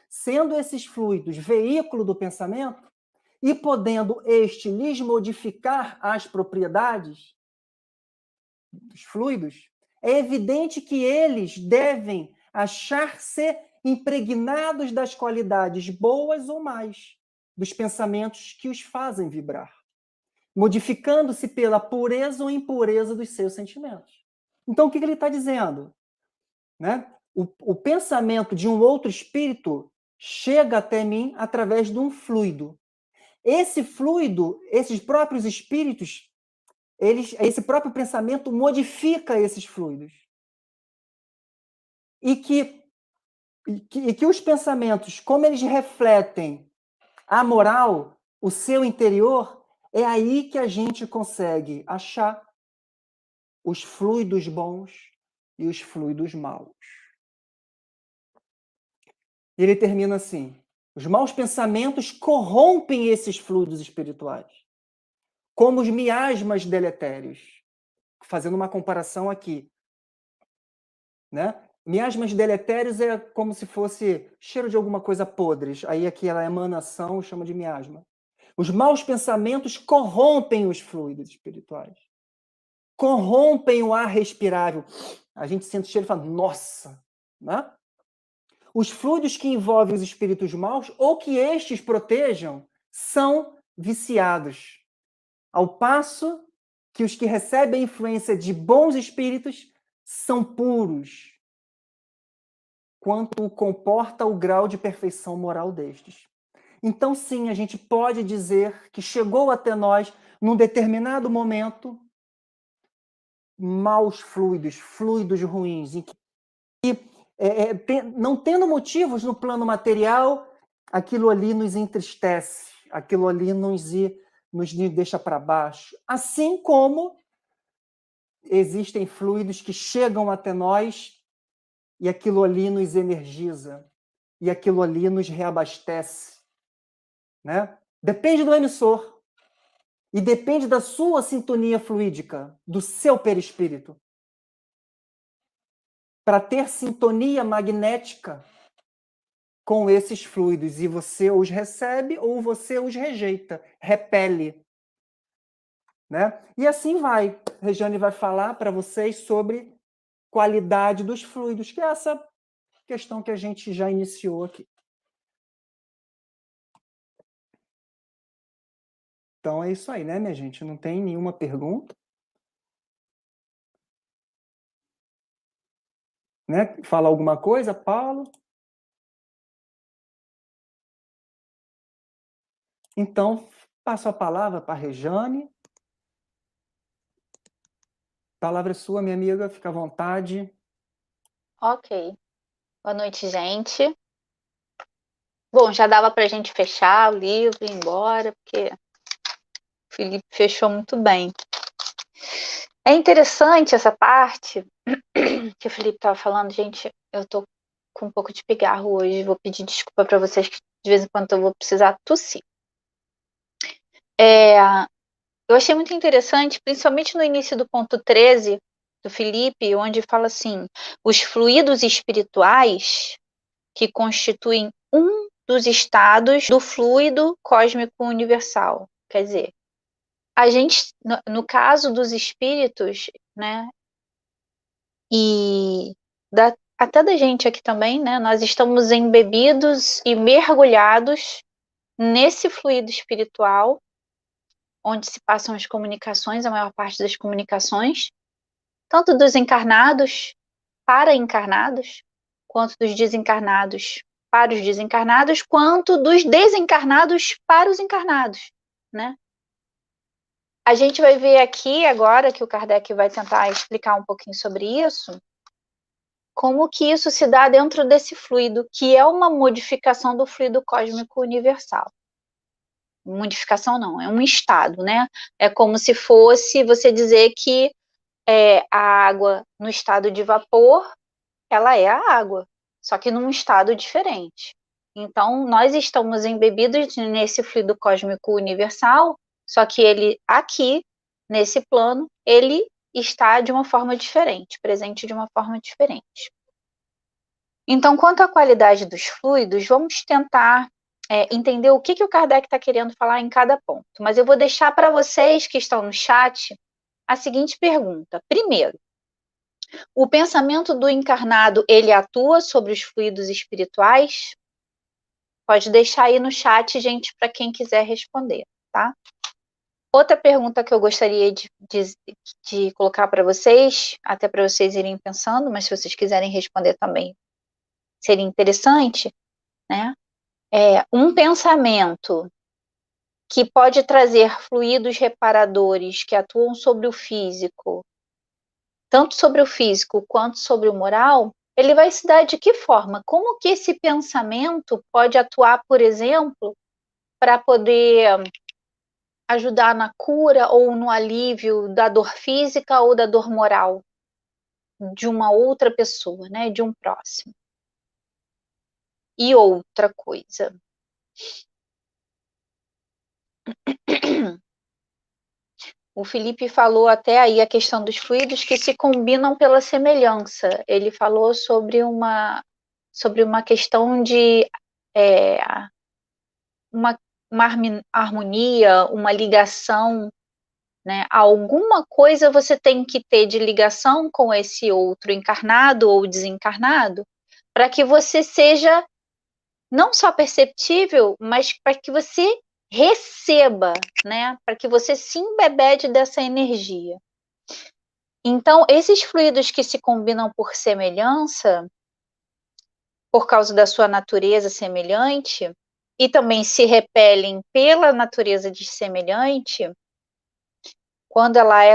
[SPEAKER 1] Sendo esses fluidos veículo do pensamento, e podendo este lhes modificar as propriedades dos fluidos, é evidente que eles devem achar-se impregnados das qualidades boas ou mais dos pensamentos que os fazem vibrar, modificando-se pela pureza ou impureza dos seus sentimentos. Então, o que ele está dizendo? Né? O pensamento de um outro espírito chega até mim através de um fluido. Esse fluido, esses próprios espíritos, esse próprio pensamento modifica esses fluidos. E que os pensamentos, como eles refletem a moral, o seu interior, é aí que a gente consegue achar os fluidos bons e os fluidos maus. Ele termina assim: os maus pensamentos corrompem esses fluidos espirituais, como os miasmas deletérios. Fazendo uma comparação aqui, né? Miasmas deletérios é como se fosse cheiro de alguma coisa podre. Aí aquela emanação chama de miasma. Os maus pensamentos corrompem os fluidos espirituais. Corrompem o ar respirável. A gente sente o cheiro e fala, nossa! Né? Os fluidos que envolvem os espíritos maus, ou que estes protejam, são viciados. Ao passo que os que recebem a influência de bons espíritos são puros, quanto comporta o grau de perfeição moral destes. Então, sim, a gente pode dizer que chegou até nós, num determinado momento, maus fluidos, fluidos ruins, em que, não tendo motivos no plano material, aquilo ali nos entristece, aquilo ali nos deixa para baixo. Assim como existem fluidos que chegam até nós e aquilo ali nos energiza, e aquilo ali nos reabastece. Né? Depende do emissor. E depende da sua sintonia fluídica, do seu perispírito. Para ter sintonia magnética com esses fluidos. E você os recebe ou você os rejeita, repele. Né? E assim vai. Rejane vai falar para vocês sobre qualidade dos fluidos, que é essa questão que a gente já iniciou aqui. Então é isso aí, né, minha gente? Não tem nenhuma pergunta. Né? Fala alguma coisa, Paulo? Então, passo a palavra para a Rejane. A palavra é sua, minha amiga, fica à vontade.
[SPEAKER 2] Ok. Boa noite, gente. Bom, já dava para a gente fechar o livro e ir embora, porque o Felipe fechou muito bem. É interessante essa parte que o Felipe estava falando. Gente, eu tô com um pouco de pigarro hoje, vou pedir desculpa para vocês que de vez em quando eu vou precisar tossir. Eu achei muito interessante, principalmente no início do ponto 13 do Felipe, onde fala assim: os fluidos espirituais que constituem um dos estados do fluido cósmico universal. Quer dizer, a gente, no caso dos espíritos, né, e até da gente aqui também, né, nós estamos embebidos e mergulhados nesse fluido espiritual, onde se passam as comunicações, a maior parte das comunicações, tanto dos encarnados para encarnados, quanto dos desencarnados para os desencarnados, quanto dos desencarnados para os encarnados, né? A gente vai ver aqui agora que o Kardec vai tentar explicar um pouquinho sobre isso, como que isso se dá dentro desse fluido, que é uma modificação do fluido cósmico universal. Modificação não, é um estado, né? É como se fosse você dizer que a água no estado de vapor, ela é a água, só que num estado diferente. Então, nós estamos embebidos nesse fluido cósmico universal, só que ele aqui, nesse plano, ele está de uma forma diferente, presente de uma forma diferente. Então, quanto à qualidade dos fluidos, vamos tentar entender o que o Kardec está querendo falar em cada ponto. Mas eu vou deixar para vocês que estão no chat a seguinte pergunta. Primeiro, o pensamento do encarnado, ele atua sobre os fluidos espirituais? Pode deixar aí no chat, gente, para quem quiser responder, tá? Outra pergunta que eu gostaria de colocar para vocês, até para vocês irem pensando, mas se vocês quiserem responder também, seria interessante, né? Um pensamento que pode trazer fluidos reparadores que atuam sobre o físico, tanto sobre o físico quanto sobre o moral, ele vai se dar de que forma? Como que esse pensamento pode atuar, por exemplo, para poder ajudar na cura ou no alívio da dor física ou da dor moral de uma outra pessoa, né, de um próximo? E outra coisa. O Felipe falou até aí a questão dos fluidos que se combinam pela semelhança. Ele falou sobre uma questão de uma harmonia, uma ligação, né? Alguma coisa você tem que ter de ligação com esse outro encarnado ou desencarnado para que você seja não só perceptível, mas para que você receba, né? Para que você se embebede dessa energia. Então, esses fluidos que se combinam por semelhança, por causa da sua natureza semelhante, e também se repelem pela natureza de semelhante, quando ela há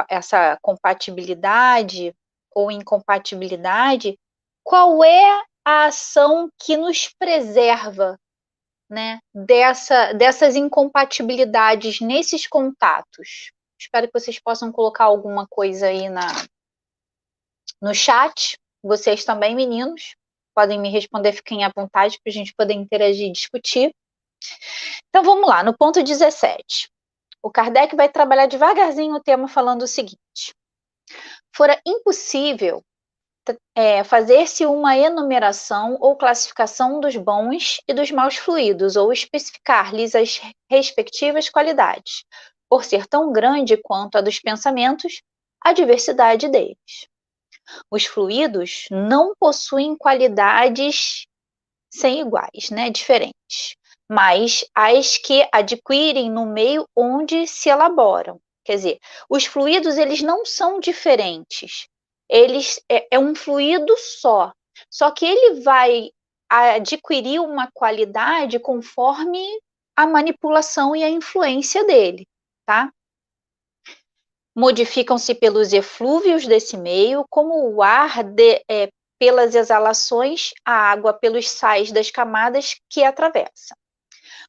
[SPEAKER 2] essa compatibilidade ou incompatibilidade, qual é a ação que nos preserva, né, dessas incompatibilidades nesses contatos? Espero que vocês possam colocar alguma coisa aí no chat. Vocês também, meninos, podem me responder, fiquem à vontade para a gente poder interagir e discutir. Então vamos lá, no ponto 17. O Kardec vai trabalhar devagarzinho o tema falando o seguinte: fora impossível fazer-se uma enumeração ou classificação dos bons e dos maus fluidos, ou especificar-lhes as respectivas qualidades, por ser tão grande quanto a dos pensamentos, a diversidade deles. Os fluidos não possuem qualidades sem iguais, né, diferentes, mas as que adquirem no meio onde se elaboram. Quer dizer, os fluidos, eles não são diferentes. Eles é um fluido só que ele vai adquirir uma qualidade conforme a manipulação e a influência dele, tá? Modificam-se pelos eflúvios desse meio, como o ar pelas exalações, a água pelos sais das camadas que atravessa.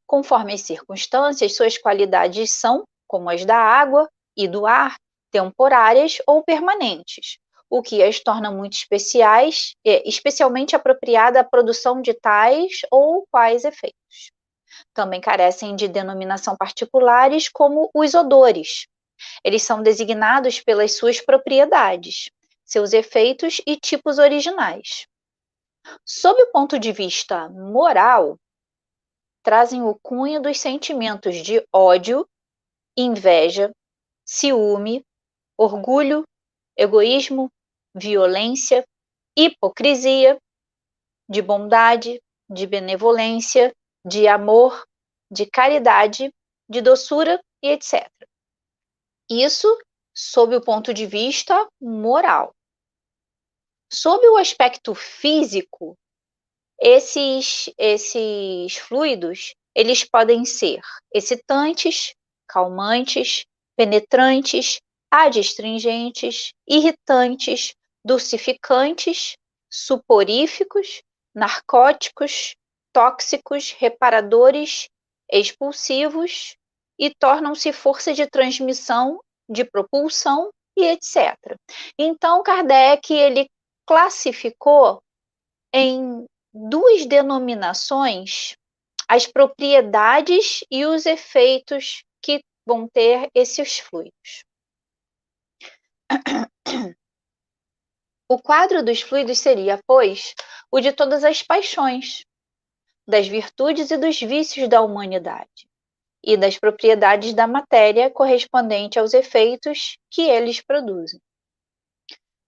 [SPEAKER 2] Conforme as circunstâncias, suas qualidades são, como as da água e do ar, temporárias ou permanentes, o que as torna muito especiais, especialmente apropriada à produção de tais ou quais efeitos. Também carecem de denominação particulares, como os odores. Eles são designados pelas suas propriedades, seus efeitos e tipos originais. Sob o ponto de vista moral, trazem o cunho dos sentimentos de ódio, inveja, ciúme, orgulho, egoísmo, violência, hipocrisia, de bondade, de benevolência, de amor, de caridade, de doçura e etc. Isso sob o ponto de vista moral. Sob o aspecto físico, esses fluidos, eles podem ser excitantes, calmantes, penetrantes, adstringentes, irritantes, dulcificantes, suporíficos, narcóticos, tóxicos, reparadores, expulsivos e tornam-se força de transmissão, de propulsão e etc. Então, Kardec, ele classificou em duas denominações as propriedades e os efeitos que vão ter esses fluidos. O quadro dos fluidos seria, pois, o de todas as paixões, das virtudes e dos vícios da humanidade, e das propriedades da matéria correspondente aos efeitos que eles produzem.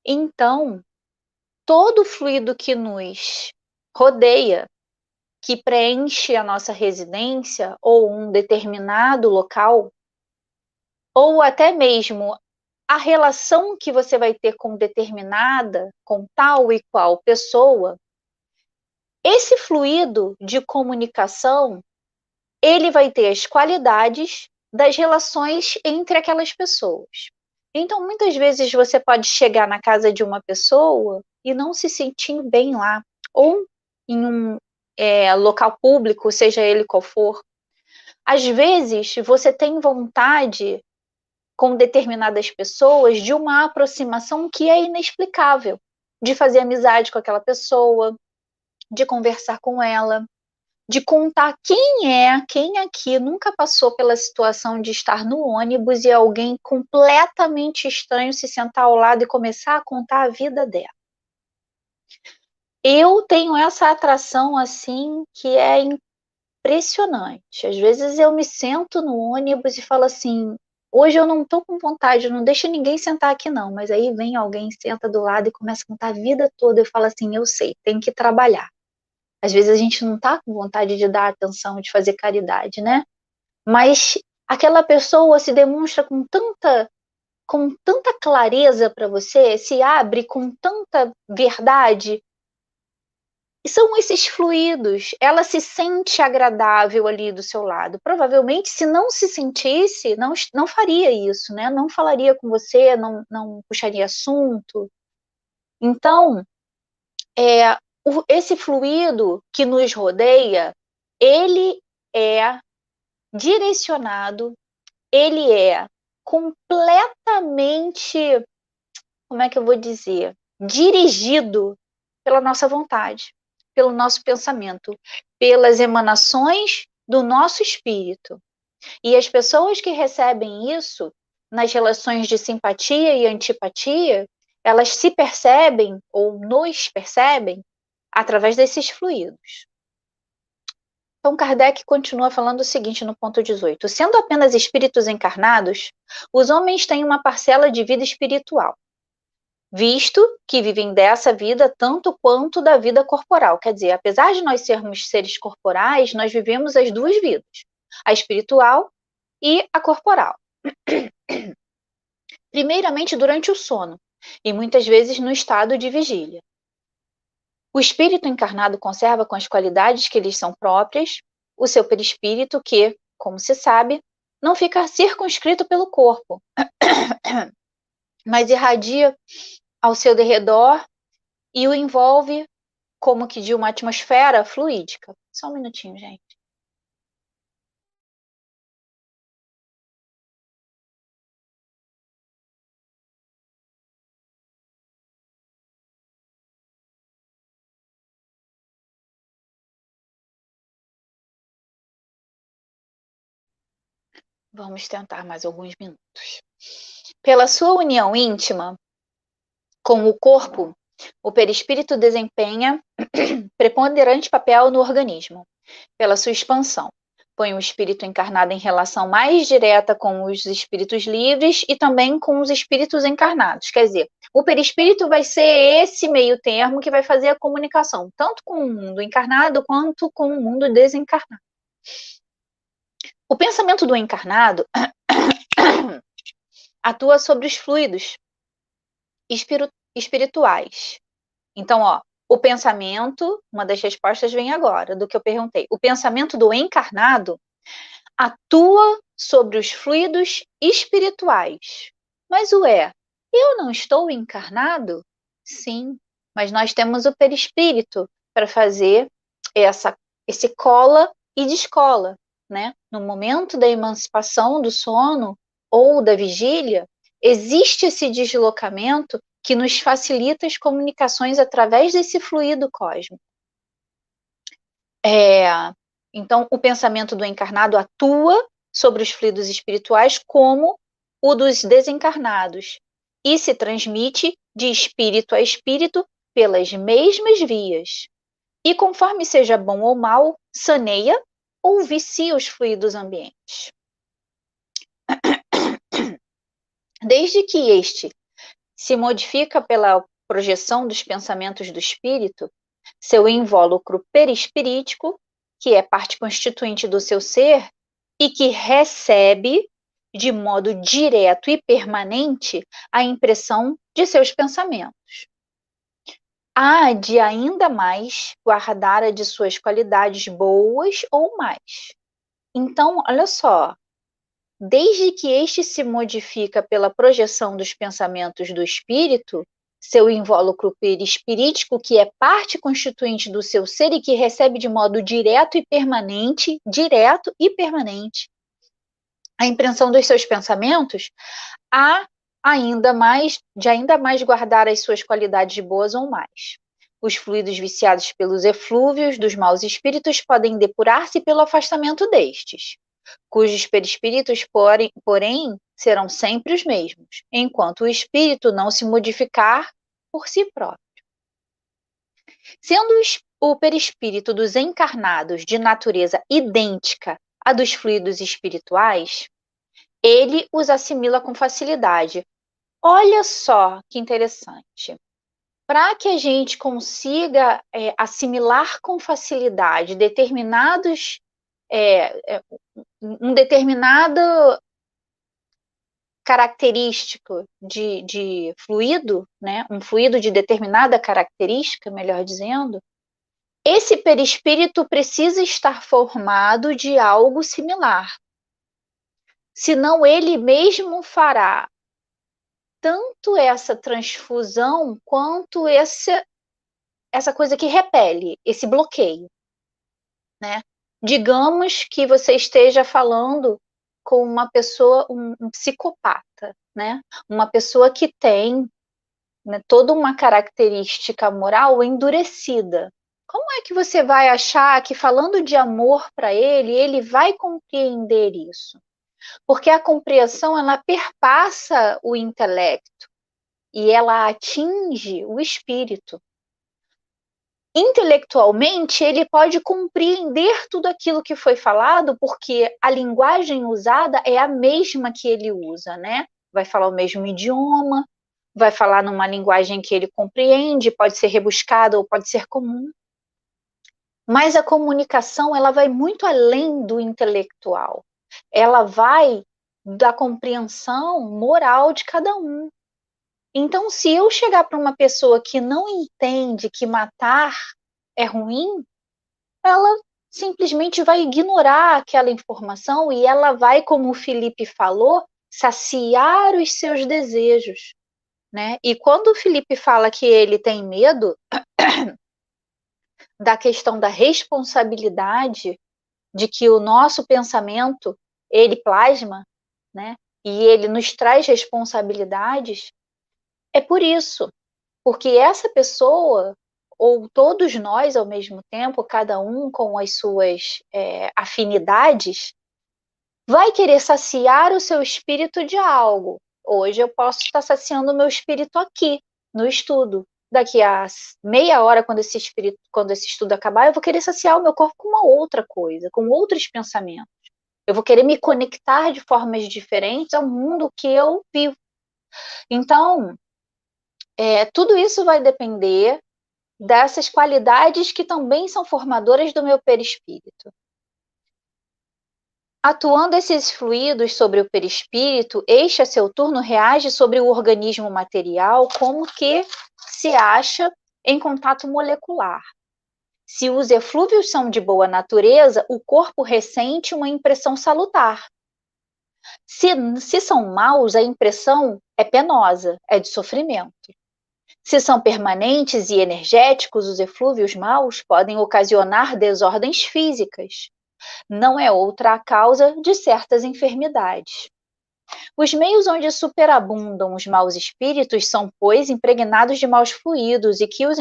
[SPEAKER 2] Então, todo fluido que nos rodeia, que preenche a nossa residência ou um determinado local, ou até mesmo a relação que você vai ter com tal e qual pessoa, esse fluido de comunicação, ele vai ter as qualidades das relações entre aquelas pessoas. Então, muitas vezes você pode chegar na casa de uma pessoa e não se sentir bem lá, ou em um local público, seja ele qual for. Às vezes, você tem vontade, com determinadas pessoas, de uma aproximação que é inexplicável, de fazer amizade com aquela pessoa, de conversar com ela, de contar quem aqui nunca passou pela situação de estar no ônibus e alguém completamente estranho se sentar ao lado e começar a contar a vida dela. Eu tenho essa atração assim que é impressionante. Às vezes eu me sento no ônibus e falo assim, hoje eu não estou com vontade, não deixa ninguém sentar aqui não, mas aí vem alguém, senta do lado e começa a contar a vida toda, eu falo assim, eu sei, tem que trabalhar. Às vezes a gente não está com vontade de dar atenção, de fazer caridade, né? Mas aquela pessoa se demonstra com tanta clareza para você, se abre com tanta verdade. E são esses fluidos, ela se sente agradável ali do seu lado. Provavelmente, se não se sentisse, não faria isso, né? Não falaria com você, não puxaria assunto. Então, esse fluido que nos rodeia, ele é direcionado, ele é completamente, como é que eu vou dizer, dirigido pela nossa vontade, pelo nosso pensamento, pelas emanações do nosso espírito. E as pessoas que recebem isso nas relações de simpatia e antipatia, elas se percebem ou nos percebem através desses fluidos. Então, Kardec continua falando o seguinte no ponto 18. Sendo apenas espíritos encarnados, os homens têm uma parcela de vida espiritual, visto que vivem dessa vida tanto quanto da vida corporal. Quer dizer, apesar de nós sermos seres corporais, nós vivemos as duas vidas, a espiritual e a corporal. Primeiramente durante o sono, e muitas vezes no estado de vigília. O espírito encarnado conserva com as qualidades que lhes são próprias o seu perispírito que, como se sabe, não fica circunscrito pelo corpo, mas irradia ao seu derredor e o envolve como que de uma atmosfera fluídica. Só um minutinho, gente. Vamos tentar mais alguns minutos. Pela sua união íntima com o corpo, o perispírito desempenha preponderante papel no organismo, pela sua expansão. Põe o espírito encarnado em relação mais direta com os espíritos livres e também com os espíritos encarnados. Quer dizer, o perispírito vai ser esse meio termo que vai fazer a comunicação, tanto com o mundo encarnado quanto com o mundo desencarnado. O pensamento do encarnado atua sobre os fluidos espirituais. Então, o pensamento, uma das respostas vem agora, do que eu perguntei. O pensamento do encarnado atua sobre os fluidos espirituais. Mas eu não estou encarnado? Sim, mas nós temos o perispírito para fazer esse cola e descola, né? No momento da emancipação do sono ou da vigília, existe esse deslocamento que nos facilita as comunicações através desse fluido cósmico. Então, o pensamento do encarnado atua sobre os fluidos espirituais como o dos desencarnados e se transmite de espírito a espírito pelas mesmas vias. E conforme seja bom ou mal, saneia ou vicia os fluidos ambientes. Desde que este se modifica pela projeção dos pensamentos do espírito, seu invólucro perispirítico, que é parte constituinte do seu ser e que recebe de modo direto e permanente a impressão de seus pensamentos. Há de ainda mais guardar a de suas qualidades boas ou más. Então, olha só, desde que este se modifica pela projeção dos pensamentos do espírito, seu invólucro perispirítico, que é parte constituinte do seu ser e que recebe de modo direto e permanente, a impressão dos seus pensamentos, há ainda mais guardar as suas qualidades boas ou más. Os fluidos viciados pelos eflúvios dos maus espíritos podem depurar-se pelo afastamento destes, cujos perispíritos, porém, serão sempre os mesmos, enquanto o espírito não se modificar por si próprio. Sendo o perispírito dos encarnados de natureza idêntica à dos fluidos espirituais, ele os assimila com facilidade. Olha só que interessante. Para que a gente consiga assimilar com facilidade um determinado característico de fluido, né? Um fluido de determinada característica, melhor dizendo, esse perispírito precisa estar formado de algo similar. Senão ele mesmo fará tanto essa transfusão quanto essa coisa que repele, esse bloqueio, né? Digamos que você esteja falando com uma pessoa, um psicopata, né? Uma pessoa que tem, né, toda uma característica moral endurecida. Como é que você vai achar que falando de amor para ele vai compreender isso? Porque a compreensão, ela perpassa o intelecto e ela atinge o espírito. Intelectualmente, ele pode compreender tudo aquilo que foi falado, porque a linguagem usada é a mesma que ele usa, né? Vai falar o mesmo idioma, vai falar numa linguagem que ele compreende, pode ser rebuscada ou pode ser comum. Mas a comunicação, ela vai muito além do intelectual. Ela vai da compreensão moral de cada um. Então, se eu chegar para uma pessoa que não entende que matar é ruim, ela simplesmente vai ignorar aquela informação e ela vai, como o Felipe falou, saciar os seus desejos. né? E quando o Felipe fala que ele tem medo da questão da responsabilidade, de que o nosso pensamento, ele plasma, né? E ele nos traz responsabilidades, é por isso. Porque essa pessoa, ou todos nós ao mesmo tempo, cada um com as suas afinidades, vai querer saciar o seu espírito de algo. Hoje eu posso estar saciando o meu espírito aqui, no estudo. Daqui a meia hora, quando esse estudo acabar, eu vou querer saciar o meu corpo com uma outra coisa, com outros pensamentos. Eu vou querer me conectar de formas diferentes ao mundo que eu vivo. Então, tudo isso vai depender dessas qualidades que também são formadoras do meu perispírito. Atuando esses fluidos sobre o perispírito, este, a seu turno, reage sobre o organismo material como que se acha em contato molecular. Se os eflúvios são de boa natureza, o corpo ressente uma impressão salutar. Se são maus, a impressão é penosa, é de sofrimento. Se são permanentes e energéticos, os eflúvios maus podem ocasionar desordens físicas. Não é outra a causa de certas enfermidades. Os meios onde superabundam os maus espíritos são, pois, impregnados de maus fluidos e que o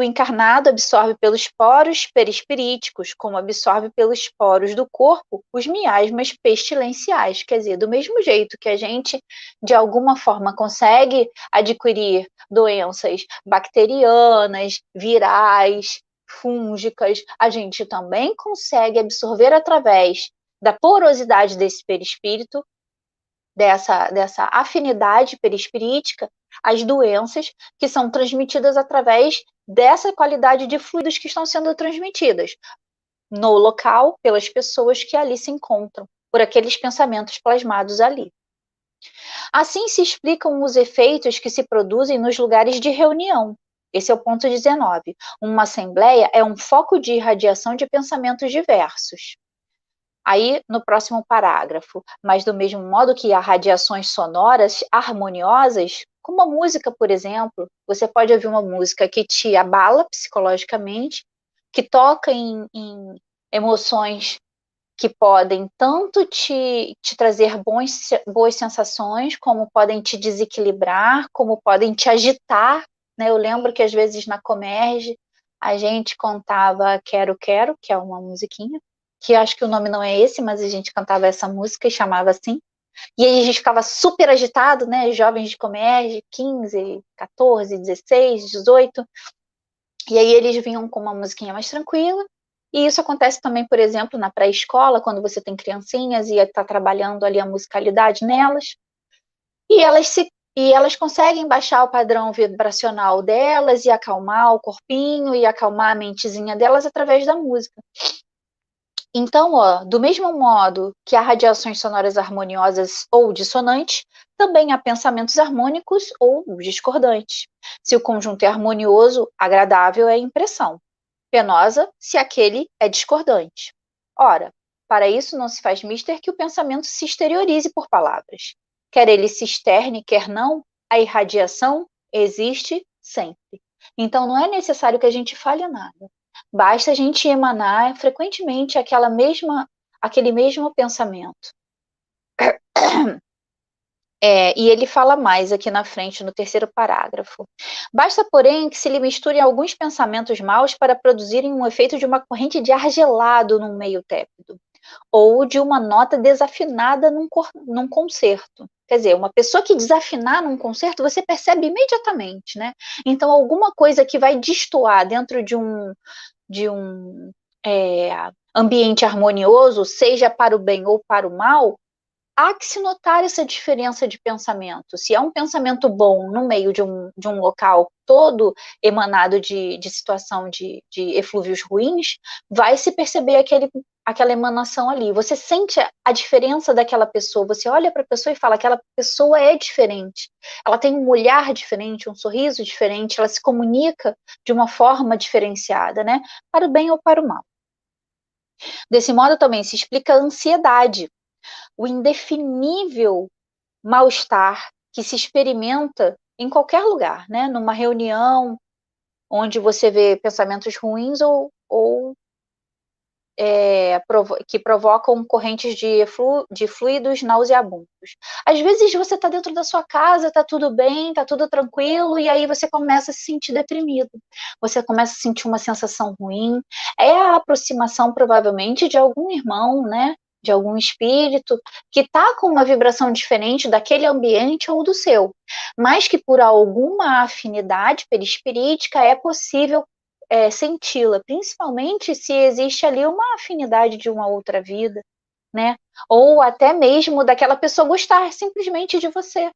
[SPEAKER 2] encarnado absorve pelos poros perispiríticos, como absorve pelos poros do corpo os miasmas pestilenciais. Quer dizer, do mesmo jeito que a gente, de alguma forma, consegue adquirir doenças bacterianas, virais, fúngicas, a gente também consegue absorver através da porosidade desse perispírito, dessa afinidade perispirítica, as doenças que são transmitidas através dessa qualidade de fluidos que estão sendo transmitidas no local, pelas pessoas que ali se encontram, por aqueles pensamentos plasmados ali. Assim se explicam os efeitos que se produzem nos lugares de reunião. Esse é o ponto 19. Uma assembleia é um foco de irradiação de pensamentos diversos. Aí, no próximo parágrafo, mas do mesmo modo que há radiações sonoras harmoniosas, como a música, por exemplo, você pode ouvir uma música que te abala psicologicamente, que toca em emoções que podem tanto te trazer boas sensações, como podem te desequilibrar, como podem te agitar, né? Eu lembro que às vezes na Comerge a gente cantava Quero Quero, que é uma musiquinha, que acho que o nome não é esse, mas a gente cantava essa música e chamava assim. E aí a gente ficava super agitado, né? Jovens de Comerge, 15, 14, 16, 18. E aí eles vinham com uma musiquinha mais tranquila. E isso acontece também, por exemplo, na pré-escola, quando você tem criancinhas e está trabalhando ali a musicalidade nelas. E elas conseguem baixar o padrão vibracional delas e acalmar o corpinho e acalmar a mentezinha delas através da música. Então, do mesmo modo que há radiações sonoras harmoniosas ou dissonantes, também há pensamentos harmônicos ou discordantes. Se o conjunto é harmonioso, agradável é a impressão. Penosa, se aquele é discordante. Ora, para isso não se faz mister que o pensamento se exteriorize por palavras. Quer ele se externe, quer não, a irradiação existe sempre. Então, não é necessário que a gente fale nada. Basta a gente emanar frequentemente aquele mesmo pensamento. E ele fala mais aqui na frente, no terceiro parágrafo. Basta, porém, que se lhe misturem alguns pensamentos maus para produzirem um efeito de uma corrente de ar gelado num meio tépido, ou de uma nota desafinada num concerto. Quer dizer, uma pessoa que desafinar num concerto, você percebe imediatamente, né? Então, alguma coisa que vai destoar dentro de um ambiente harmonioso, seja para o bem ou para o mal, há que se notar essa diferença de pensamento. Se é um pensamento bom no meio de um local todo emanado de situação de eflúvios ruins, vai se perceber aquela emanação ali. Você sente a diferença daquela pessoa, você olha para a pessoa e fala, aquela pessoa é diferente. Ela tem um olhar diferente, um sorriso diferente, ela se comunica de uma forma diferenciada, né? Para o bem ou para o mal. Desse modo também se explica a ansiedade, o indefinível mal-estar que se experimenta em qualquer lugar, né? Numa reunião onde você vê pensamentos ruins ou que provocam correntes de fluidos nauseabundos. Às vezes você está dentro da sua casa, está tudo bem, está tudo tranquilo, e aí você começa a se sentir deprimido. Você começa a sentir uma sensação ruim. É a aproximação, provavelmente, de algum irmão, né? De algum espírito que está com uma vibração diferente daquele ambiente ou do seu, mas que por alguma afinidade perispirítica é possível senti-la, principalmente se existe ali uma afinidade de uma outra vida, né? Ou até mesmo daquela pessoa gostar simplesmente de você.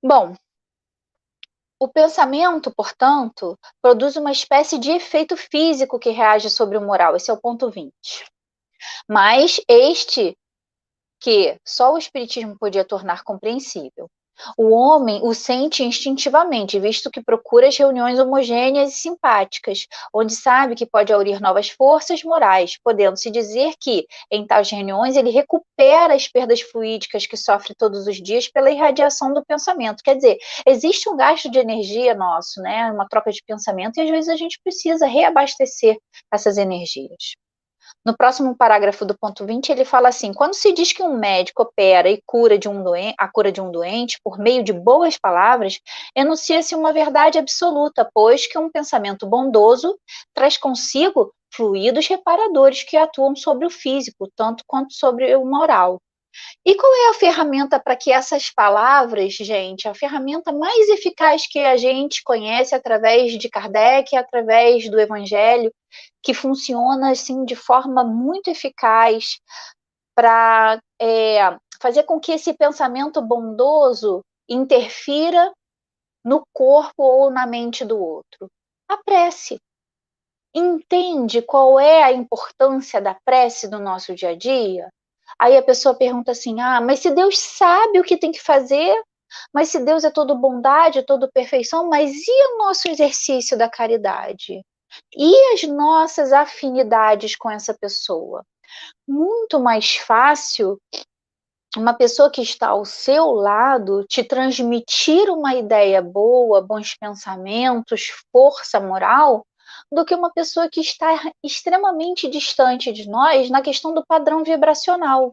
[SPEAKER 2] Bom, o pensamento, portanto, produz uma espécie de efeito físico que reage sobre o moral. Esse é o ponto 20. Mas este que só o Espiritismo podia tornar compreensível. O homem o sente instintivamente, visto que procura as reuniões homogêneas e simpáticas, onde sabe que pode aurir novas forças morais, podendo-se dizer que, em tais reuniões, ele recupera as perdas fluídicas que sofre todos os dias pela irradiação do pensamento. Quer dizer, existe um gasto de energia nosso, né? Uma troca de pensamento, e às vezes a gente precisa reabastecer essas energias. No próximo parágrafo do ponto 20, ele fala assim: quando se diz que um médico opera e cura a cura de um doente por meio de boas palavras, enuncia-se uma verdade absoluta, pois que um pensamento bondoso traz consigo fluidos reparadores que atuam sobre o físico, tanto quanto sobre o moral. E qual é a ferramenta para que essas palavras, gente, a ferramenta mais eficaz que a gente conhece através de Kardec, através do Evangelho, que funciona assim de forma muito eficaz para fazer com que esse pensamento bondoso interfira no corpo ou na mente do outro? A prece. Entende qual é a importância da prece no nosso dia a dia? Aí a pessoa pergunta assim: mas se Deus sabe o que tem que fazer, mas se Deus é todo bondade, todo perfeição, mas e o nosso exercício da caridade? E as nossas afinidades com essa pessoa? Muito mais fácil uma pessoa que está ao seu lado te transmitir uma ideia boa, bons pensamentos, força moral, do que uma pessoa que está extremamente distante de nós na questão do padrão vibracional.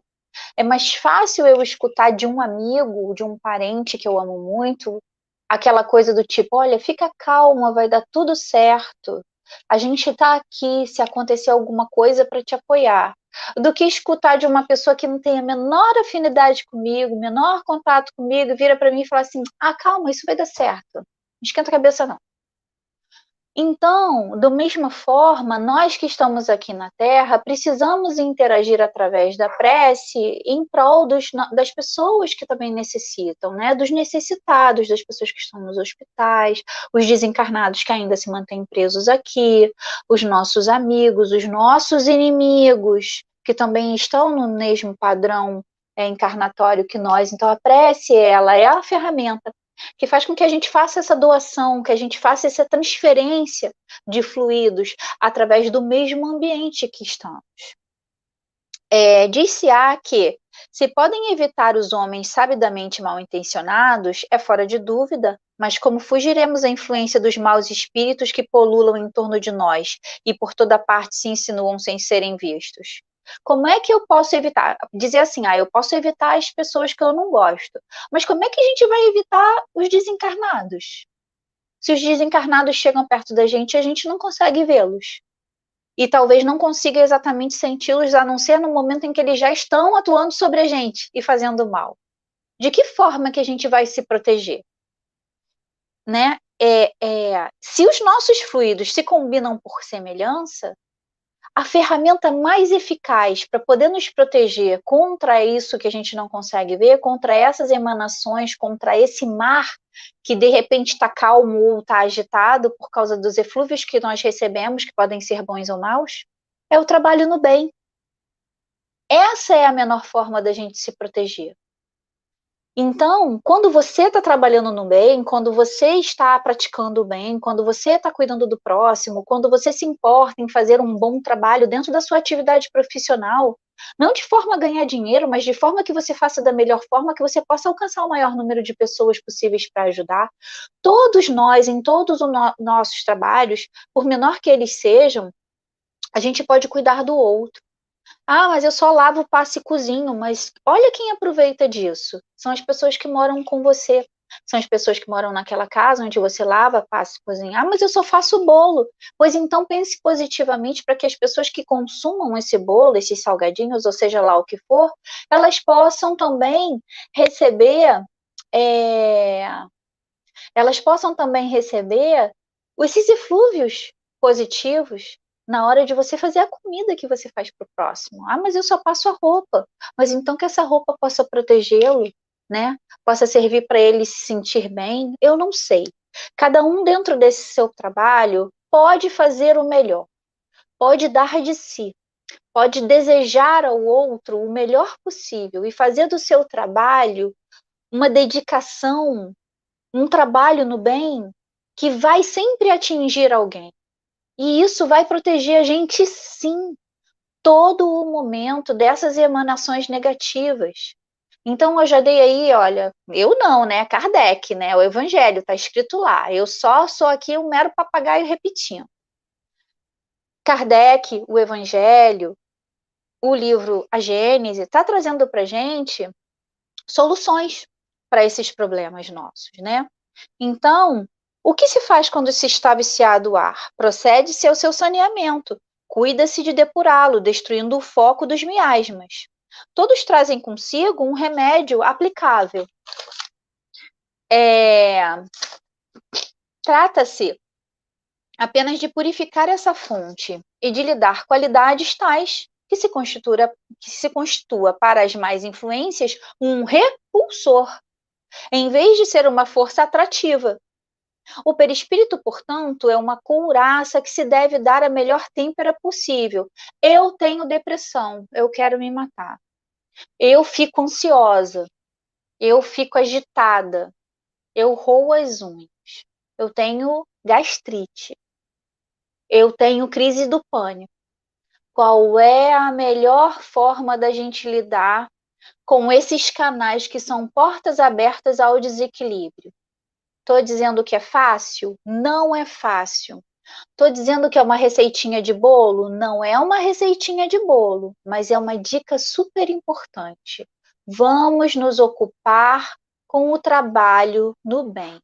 [SPEAKER 2] É mais fácil eu escutar de um amigo, de um parente que eu amo muito, aquela coisa do tipo: olha, fica calma, vai dar tudo certo. A gente está aqui se acontecer alguma coisa para te apoiar, do que escutar de uma pessoa que não tem a menor afinidade comigo, menor contato comigo, vira para mim e fala assim: calma, isso vai dar certo. Não esquenta a cabeça, não. Então, da mesma forma, nós que estamos aqui na Terra precisamos interagir através da prece em prol das pessoas que também necessitam, né? Dos necessitados, das pessoas que estão nos hospitais, os desencarnados que ainda se mantêm presos aqui, os nossos amigos, os nossos inimigos, que também estão no mesmo padrão encarnatório que nós. Então, a prece, ela é a ferramenta que faz com que a gente faça essa doação, que a gente faça essa transferência de fluidos através do mesmo ambiente que estamos. Diz-se-á que se podem evitar os homens sabidamente mal intencionados, é fora de dúvida, mas como fugiremos à influência dos maus espíritos que polulam em torno de nós e por toda parte se insinuam sem serem vistos? Como é que eu posso evitar? Dizer assim, eu posso evitar as pessoas que eu não gosto. Mas como é que a gente vai evitar os desencarnados? Se os desencarnados chegam perto da gente, a gente não consegue vê-los. E talvez não consiga exatamente senti-los, a não ser no momento em que eles já estão atuando sobre a gente e fazendo mal. De que forma que a gente vai se proteger? Né? Se os nossos fluidos se combinam por semelhança, a ferramenta mais eficaz para poder nos proteger contra isso que a gente não consegue ver, contra essas emanações, contra esse mar que de repente está calmo ou está agitado por causa dos eflúvios que nós recebemos, que podem ser bons ou maus, é o trabalho no bem. Essa é a menor forma da gente se proteger. Então, quando você está trabalhando no bem, quando você está praticando o bem, quando você está cuidando do próximo, quando você se importa em fazer um bom trabalho dentro da sua atividade profissional, Não de forma a ganhar dinheiro, mas de forma que você faça da melhor forma, que você possa alcançar o maior número de pessoas possíveis para ajudar. Todos nós, em todos os nossos trabalhos, por menor que eles sejam, a gente pode cuidar do outro. Ah, mas eu só lavo, passo e cozinho. Mas olha quem aproveita disso. São as pessoas que moram com você. São as pessoas que moram naquela casa onde você lava, passa e cozinha. Ah, mas eu só faço bolo. Pois então pense positivamente para que as pessoas que consumam esse bolo, esses salgadinhos, ou seja lá o que for, elas possam também receber, elas possam também receber esses eflúvios positivos na hora de você fazer a comida que você faz para o próximo. Ah, mas eu só passo a roupa. Mas então que essa roupa possa protegê-lo, né? Possa servir para ele se sentir bem. Eu não sei. Cada um dentro desse seu trabalho pode fazer o melhor, pode dar de si, pode desejar ao outro o melhor possível e fazer do seu trabalho uma dedicação, um trabalho no bem que vai sempre atingir alguém. E isso vai proteger a gente, sim, todo o momento dessas emanações negativas. Então, eu já dei aí, olha, eu não, né? Kardec, né? O Evangelho, está escrito lá. Eu só sou aqui um mero papagaio repetindo. Kardec, o Evangelho, o livro A Gênese, está trazendo para gente soluções para esses problemas nossos, né? Então, o que se faz quando se está viciado o ar? Procede-se ao seu saneamento. Cuida-se de depurá-lo, destruindo o foco dos miasmas. Todos trazem consigo um remédio aplicável. Trata-se apenas de purificar essa fonte e de lhe dar qualidades tais que se constitua para as más influências um repulsor, em vez de ser uma força atrativa. O perispírito, portanto, é uma couraça que se deve dar a melhor têmpera possível. Eu tenho depressão, eu quero me matar. Eu fico ansiosa, eu fico agitada, eu roo as unhas, eu tenho gastrite, eu tenho crise do pânico. Qual é a melhor forma da gente lidar com esses canais que são portas abertas ao desequilíbrio? Estou dizendo que é fácil? Não é fácil. Estou dizendo que é uma receitinha de bolo? Não é uma receitinha de bolo, mas é uma dica super importante. Vamos nos ocupar com o trabalho no bem.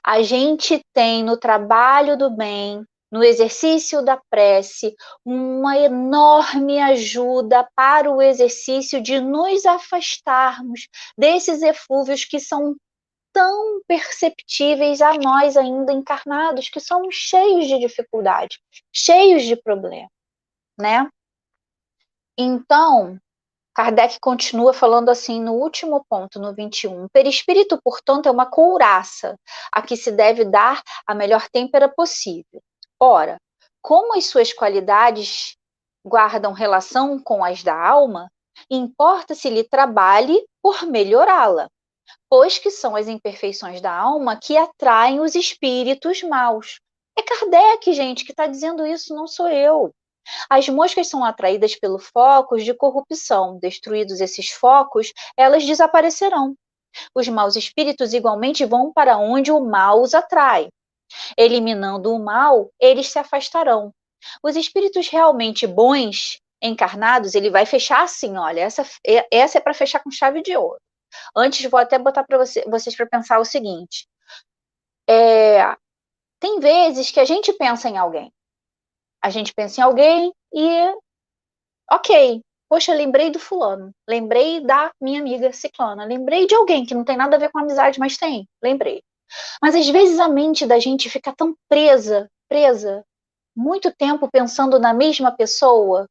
[SPEAKER 2] A gente tem no trabalho do bem, no exercício da prece, uma enorme ajuda para o exercício de nos afastarmos desses eflúvios que são tão perceptíveis a nós ainda encarnados, que somos cheios de dificuldade, cheios de problema, né? Então, Kardec continua falando assim no último ponto, no 21. O perispírito, portanto, é uma couraça a que se deve dar a melhor têmpera possível. Ora, como as suas qualidades guardam relação com as da alma, importa se lhe trabalhe por melhorá-la, pois que são as imperfeições da alma que atraem os espíritos maus. É Kardec, gente, que está dizendo isso, não sou eu. As moscas são atraídas pelos focos de corrupção. Destruídos esses focos, elas desaparecerão. Os maus espíritos igualmente vão para onde o mal os atrai. Eliminando o mal, eles se afastarão. Os espíritos realmente bons, encarnados, ele vai fechar assim, olha, essa é para fechar com chave de ouro. Antes, vou até botar para vocês para pensar o seguinte. Tem vezes que a gente pensa em alguém. A gente pensa em alguém e, ok, poxa, lembrei do fulano, lembrei da minha amiga ciclana, lembrei de alguém que não tem nada a ver com amizade, mas tem, lembrei. Mas às vezes a mente da gente fica tão presa, muito tempo pensando na mesma pessoa,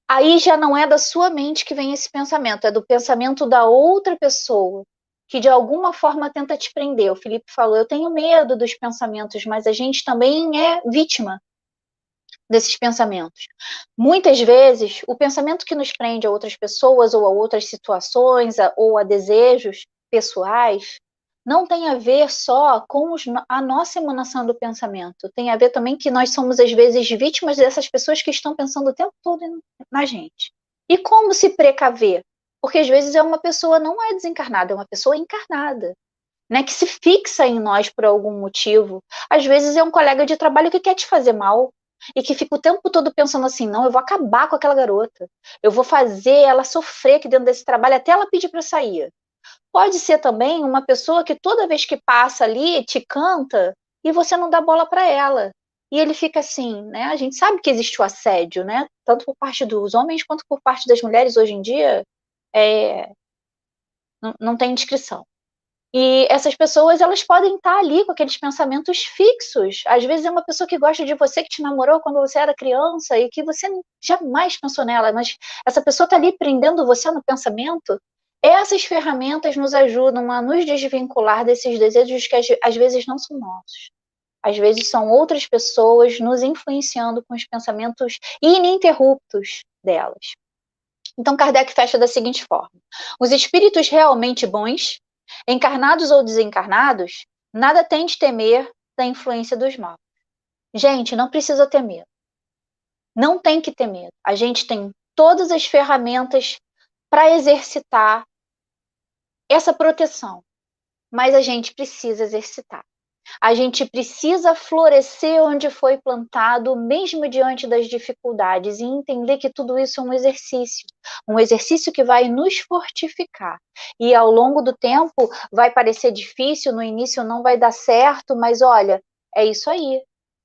[SPEAKER 2] aí já não é da sua mente que vem esse pensamento, é do pensamento da outra pessoa, que de alguma forma tenta te prender. O Felipe falou, eu tenho medo dos pensamentos, mas a gente também é vítima desses pensamentos. Muitas vezes, o pensamento que nos prende a outras pessoas ou a outras situações ou a desejos pessoais não tem a ver só com a nossa emanação do pensamento. Tem a ver também que nós somos, às vezes, vítimas dessas pessoas que estão pensando o tempo todo na gente. E como se precaver? Porque às vezes uma pessoa não é desencarnada, é uma pessoa encarnada, né, que se fixa em nós por algum motivo. Às vezes é um colega de trabalho que quer te fazer mal e que fica o tempo todo pensando assim, não, eu vou acabar com aquela garota, eu vou fazer ela sofrer aqui dentro desse trabalho até ela pedir para sair. Pode ser também uma pessoa que toda vez que passa ali te canta e você não dá bola para ela. E ele fica assim, né? A gente sabe que existe o assédio, né? Tanto por parte dos homens quanto por parte das mulheres hoje em dia, não tem descrição. E essas pessoas, elas podem estar ali com aqueles pensamentos fixos. Às vezes é uma pessoa que gosta de você, que te namorou quando você era criança e que você jamais pensou nela, mas essa pessoa está ali prendendo você no pensamento. Essas ferramentas nos ajudam a nos desvincular desses desejos que às vezes não são nossos. Às vezes são outras pessoas nos influenciando com os pensamentos ininterruptos delas. Então Kardec fecha da seguinte forma: os espíritos realmente bons, encarnados ou desencarnados, nada têm de temer da influência dos maus. Gente, não precisa ter medo. Não tem que ter medo. A gente tem todas as ferramentas para exercitar essa proteção, mas a gente precisa exercitar. A gente precisa florescer onde foi plantado, mesmo diante das dificuldades, e entender que tudo isso é um exercício que vai nos fortificar. E ao longo do tempo vai parecer difícil, no início não vai dar certo, mas olha, é isso aí,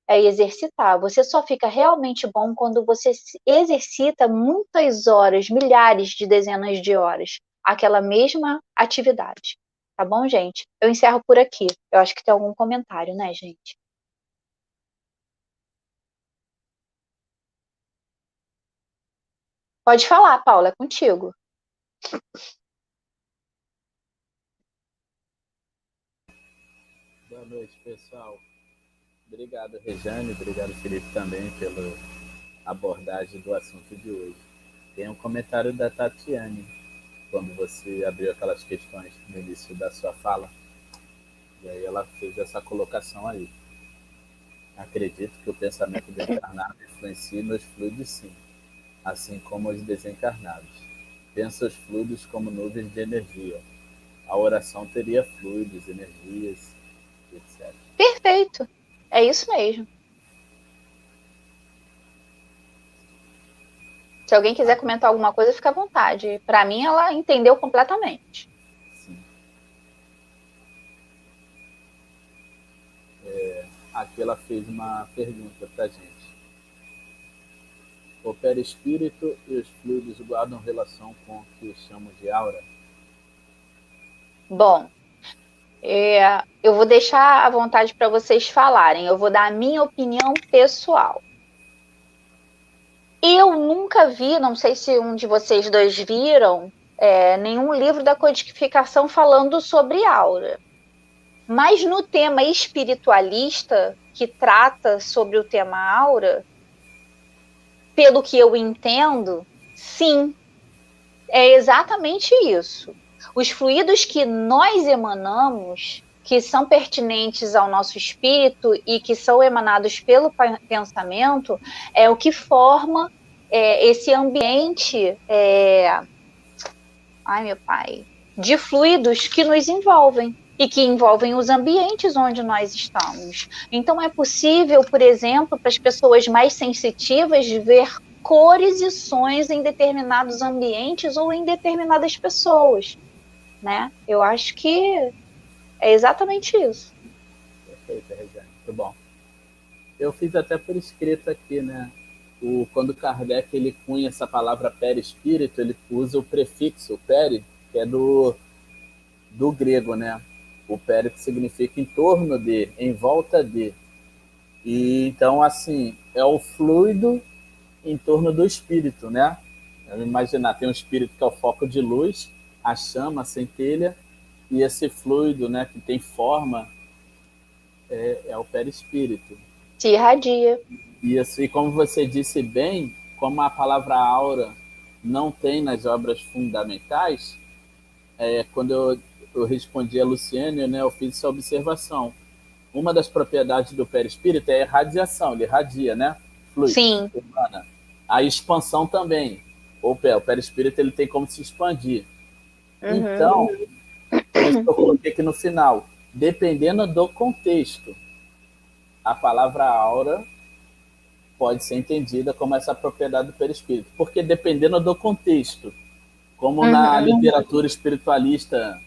[SPEAKER 2] é exercitar. Você só fica realmente bom quando você exercita muitas horas, milhares de dezenas de horas, aquela mesma atividade. Tá bom, gente? Eu encerro por aqui. Eu acho que tem algum comentário, né, gente? Pode falar, Paula, é contigo.
[SPEAKER 3] Boa noite, pessoal. Obrigado, Rejane. Obrigado, Felipe, também pela abordagem do assunto de hoje. Tem um comentário da Tatiane, quando você abriu aquelas questões no início da sua fala. E aí ela fez essa colocação aí. Acredito que o pensamento do encarnado influencia nos fluidos, sim, assim como os desencarnados. Pensa os fluidos como nuvens de energia. A oração teria fluidos, energias, etc.
[SPEAKER 2] Perfeito. É isso mesmo. Se alguém quiser comentar alguma coisa, fica à vontade. Para mim, ela entendeu completamente.
[SPEAKER 3] Sim. Aqui ela fez uma pergunta para a gente. O perispírito e os fluidos guardam relação com o que chamamos de aura?
[SPEAKER 2] Bom, eu vou deixar à vontade para vocês falarem. Eu vou dar a minha opinião pessoal. Eu nunca vi, não sei se um de vocês dois viram, nenhum livro da codificação falando sobre aura. Mas no tema espiritualista, que trata sobre o tema aura, pelo que eu entendo, sim, é exatamente isso. Os fluidos que nós emanamos, que são pertinentes ao nosso espírito e que são emanados pelo pensamento, é o que forma esse ambiente, de fluidos que nos envolvem e que envolvem os ambientes onde nós estamos. Então é possível, por exemplo, para as pessoas mais sensitivas ver cores e sons em determinados ambientes ou em determinadas pessoas, né? Eu acho que é exatamente isso.
[SPEAKER 3] Perfeito, Regiane. Muito bom. Eu fiz até por escrito aqui, né? Quando Kardec ele cunha essa palavra perispírito, ele usa o prefixo peri, que é do grego, né? O peri que significa em torno de, em volta de. E então, assim, é o fluido em torno do espírito, né? Imaginar, tem um espírito que é o foco de luz, a chama, a centelha, e esse fluido, né, que tem forma, é o perispírito.
[SPEAKER 2] Se irradia.
[SPEAKER 3] Isso, e como você disse bem, como a palavra aura não tem nas obras fundamentais, quando eu respondi a Luciene, né, eu fiz essa observação. Uma das propriedades do perispírito é a irradiação, ele irradia, né? Fluido.
[SPEAKER 2] Sim.
[SPEAKER 3] A expansão também. o perispírito ele tem como se expandir.
[SPEAKER 2] Uhum.
[SPEAKER 3] Então, por isso que eu coloquei aqui no final, dependendo do contexto, a palavra aura pode ser entendida como essa propriedade do perispírito, porque dependendo do contexto, como na literatura espiritualista,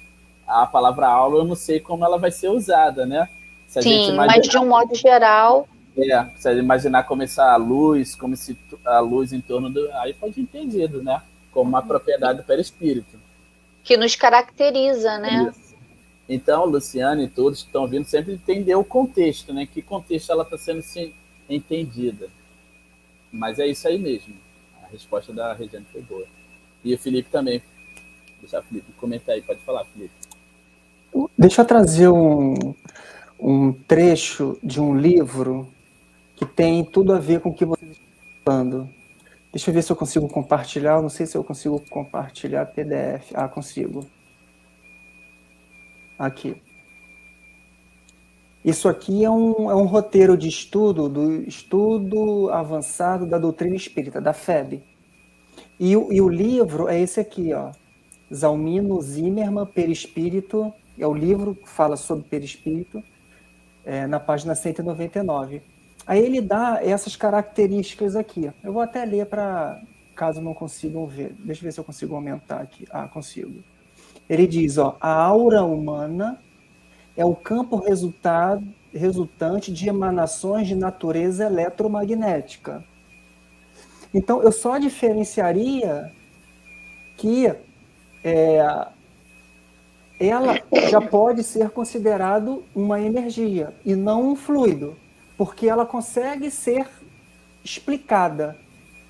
[SPEAKER 3] a palavra aura, eu não sei como ela vai ser usada, né? Se a gente
[SPEAKER 2] Sim,
[SPEAKER 3] imaginar,
[SPEAKER 2] mas de um modo geral.
[SPEAKER 3] se a gente imaginar como essa luz, como se a luz em torno do. Aí pode ser entendido, né? Como uma propriedade do perispírito.
[SPEAKER 2] Que nos caracteriza, né?
[SPEAKER 3] Isso. Então, Luciana e todos que estão ouvindo sempre entender o contexto, né? Que contexto ela está sendo entendida. Mas é isso aí mesmo. A resposta da Regiane foi boa. E o Felipe também. Deixa o Felipe comentar aí. Pode falar, Felipe.
[SPEAKER 1] Deixa eu trazer um trecho de um livro que tem tudo a ver com o que vocês estão falando. Deixa eu ver se eu consigo compartilhar. Eu não sei se eu consigo compartilhar PDF. Ah, consigo. Aqui. Isso aqui é um roteiro de estudo, do estudo avançado da doutrina espírita, da FEB. E o livro é esse aqui, ó. Zalmino Zimmermann, Perispírito. É o livro que fala sobre perispírito, na página 199. Aí ele dá essas características aqui. Eu vou até ler para caso não consigam ver. Deixa eu ver se eu consigo aumentar aqui. Ah, consigo. Ele diz, ó, a aura humana é o campo resultante de emanações de natureza eletromagnética. Então, eu só diferenciaria que ela já pode ser considerado uma energia e não um fluido, porque ela consegue ser explicada,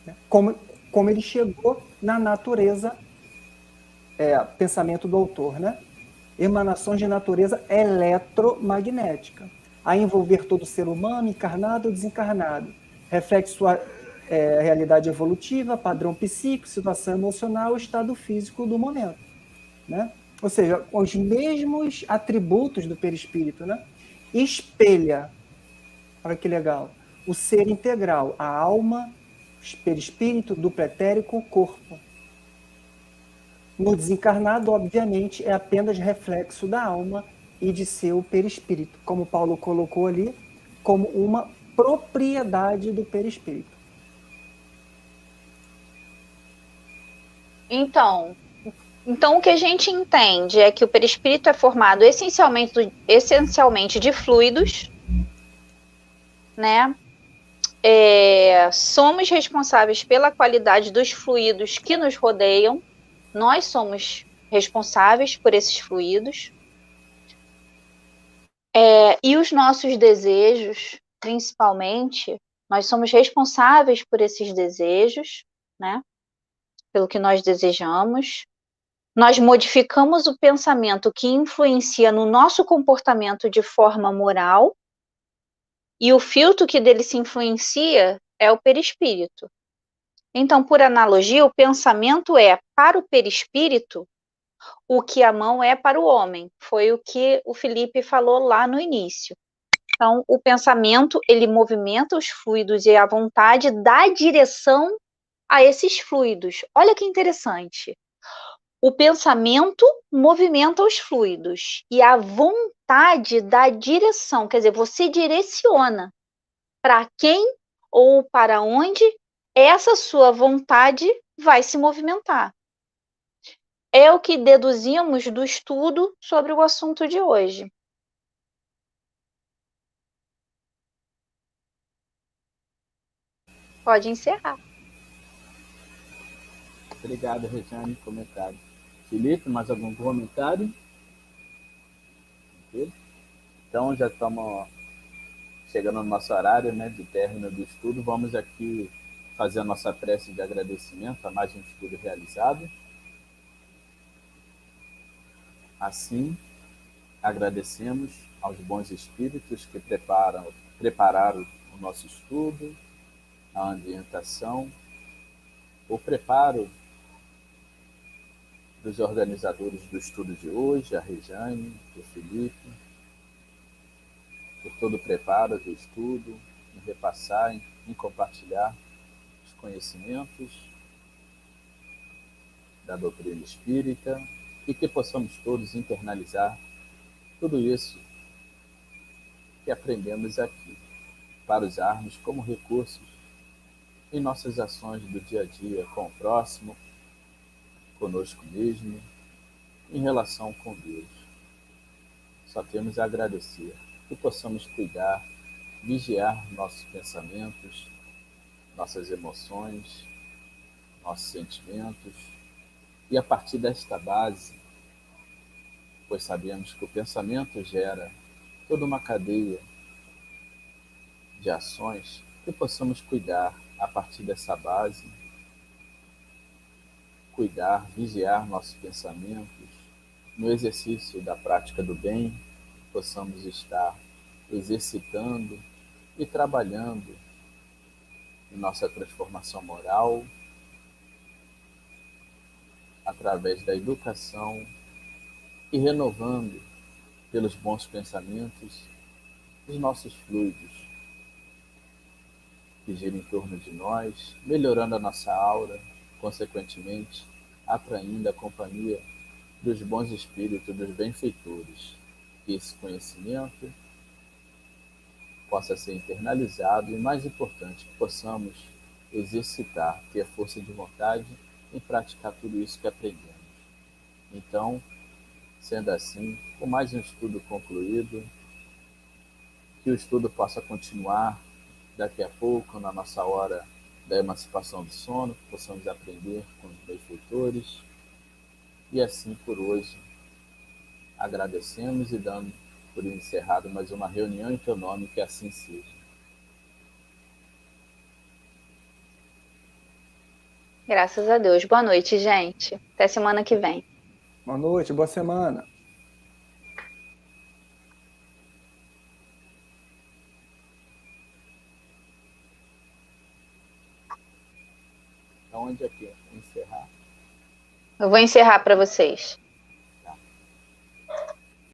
[SPEAKER 1] né? como ele chegou na natureza, pensamento do autor, né? Emanações de natureza eletromagnética, a envolver todo ser humano, encarnado ou desencarnado, reflete sua realidade evolutiva, padrão psíquico, situação emocional, estado físico do momento, né? Ou seja, os mesmos atributos do perispírito, né? Espelha, olha que legal, o ser integral, a alma, perispírito, duplo etérico, corpo. No desencarnado, obviamente, é apenas reflexo da alma e de seu perispírito, como Paulo colocou ali, como uma propriedade do perispírito.
[SPEAKER 2] Então o que a gente entende é que o perispírito é formado essencialmente de fluidos, né? Somos responsáveis pela qualidade dos fluidos que nos rodeiam. Nós somos responsáveis por esses fluidos. E os nossos desejos, principalmente, nós somos responsáveis por esses desejos, né? Pelo que nós desejamos. Nós modificamos o pensamento que influencia no nosso comportamento de forma moral, e o filtro que dele se influencia é o perispírito. Então, por analogia, o pensamento é para o perispírito o que a mão é para o homem. Foi o que o Felipe falou lá no início. Então, o pensamento, ele movimenta os fluidos e a vontade dá direção a esses fluidos. Olha que interessante. O pensamento movimenta os fluidos e a vontade dá direção, quer dizer, você direciona para quem ou para onde essa sua vontade vai se movimentar. É o que deduzimos do estudo sobre o assunto de hoje. Pode encerrar.
[SPEAKER 3] Obrigado, Regiane, comentário. Felipe, mais algum comentário? Então, já estamos chegando no nosso horário, né, de término do estudo. Vamos aqui fazer a nossa prece de agradecimento a mais um estudo realizado. Assim, agradecemos aos bons espíritos que prepararam o nosso estudo, a ambientação, o preparo dos organizadores do estudo de hoje, a Regiane, o Felipe, por todo o preparo do estudo, em repassar, em compartilhar os conhecimentos. da doutrina espírita e que possamos todos internalizar tudo isso que aprendemos aqui, para usarmos como recursos em nossas ações do dia a dia com o próximo, conosco mesmo, em relação com Deus. Só temos a agradecer que possamos cuidar, vigiar nossos pensamentos, nossas emoções, nossos sentimentos, e a partir desta base, pois sabemos que o pensamento gera toda uma cadeia de ações, que possamos cuidar a partir dessa base, cuidar, vigiar nossos pensamentos, no exercício da prática do bem, possamos estar exercitando e trabalhando em nossa transformação moral, através da educação e renovando pelos bons pensamentos os nossos fluidos que giram em torno de nós, melhorando a nossa aura, consequentemente, atraindo a companhia dos bons espíritos, dos benfeitores. Que esse conhecimento possa ser internalizado e, mais importante, que possamos exercitar, ter força de vontade em praticar tudo isso que aprendemos. Então, sendo assim, com mais um estudo concluído, que o estudo possa continuar daqui a pouco, na nossa hora da emancipação do sono, que possamos aprender com os benfeitores. E assim, por hoje, agradecemos e dando por encerrado mais uma reunião em teu nome, que assim seja.
[SPEAKER 2] Graças a Deus. Boa noite, gente. Até semana que vem.
[SPEAKER 1] Boa noite, boa semana.
[SPEAKER 3] Onde é que é? Encerrar?
[SPEAKER 2] Eu vou encerrar para vocês.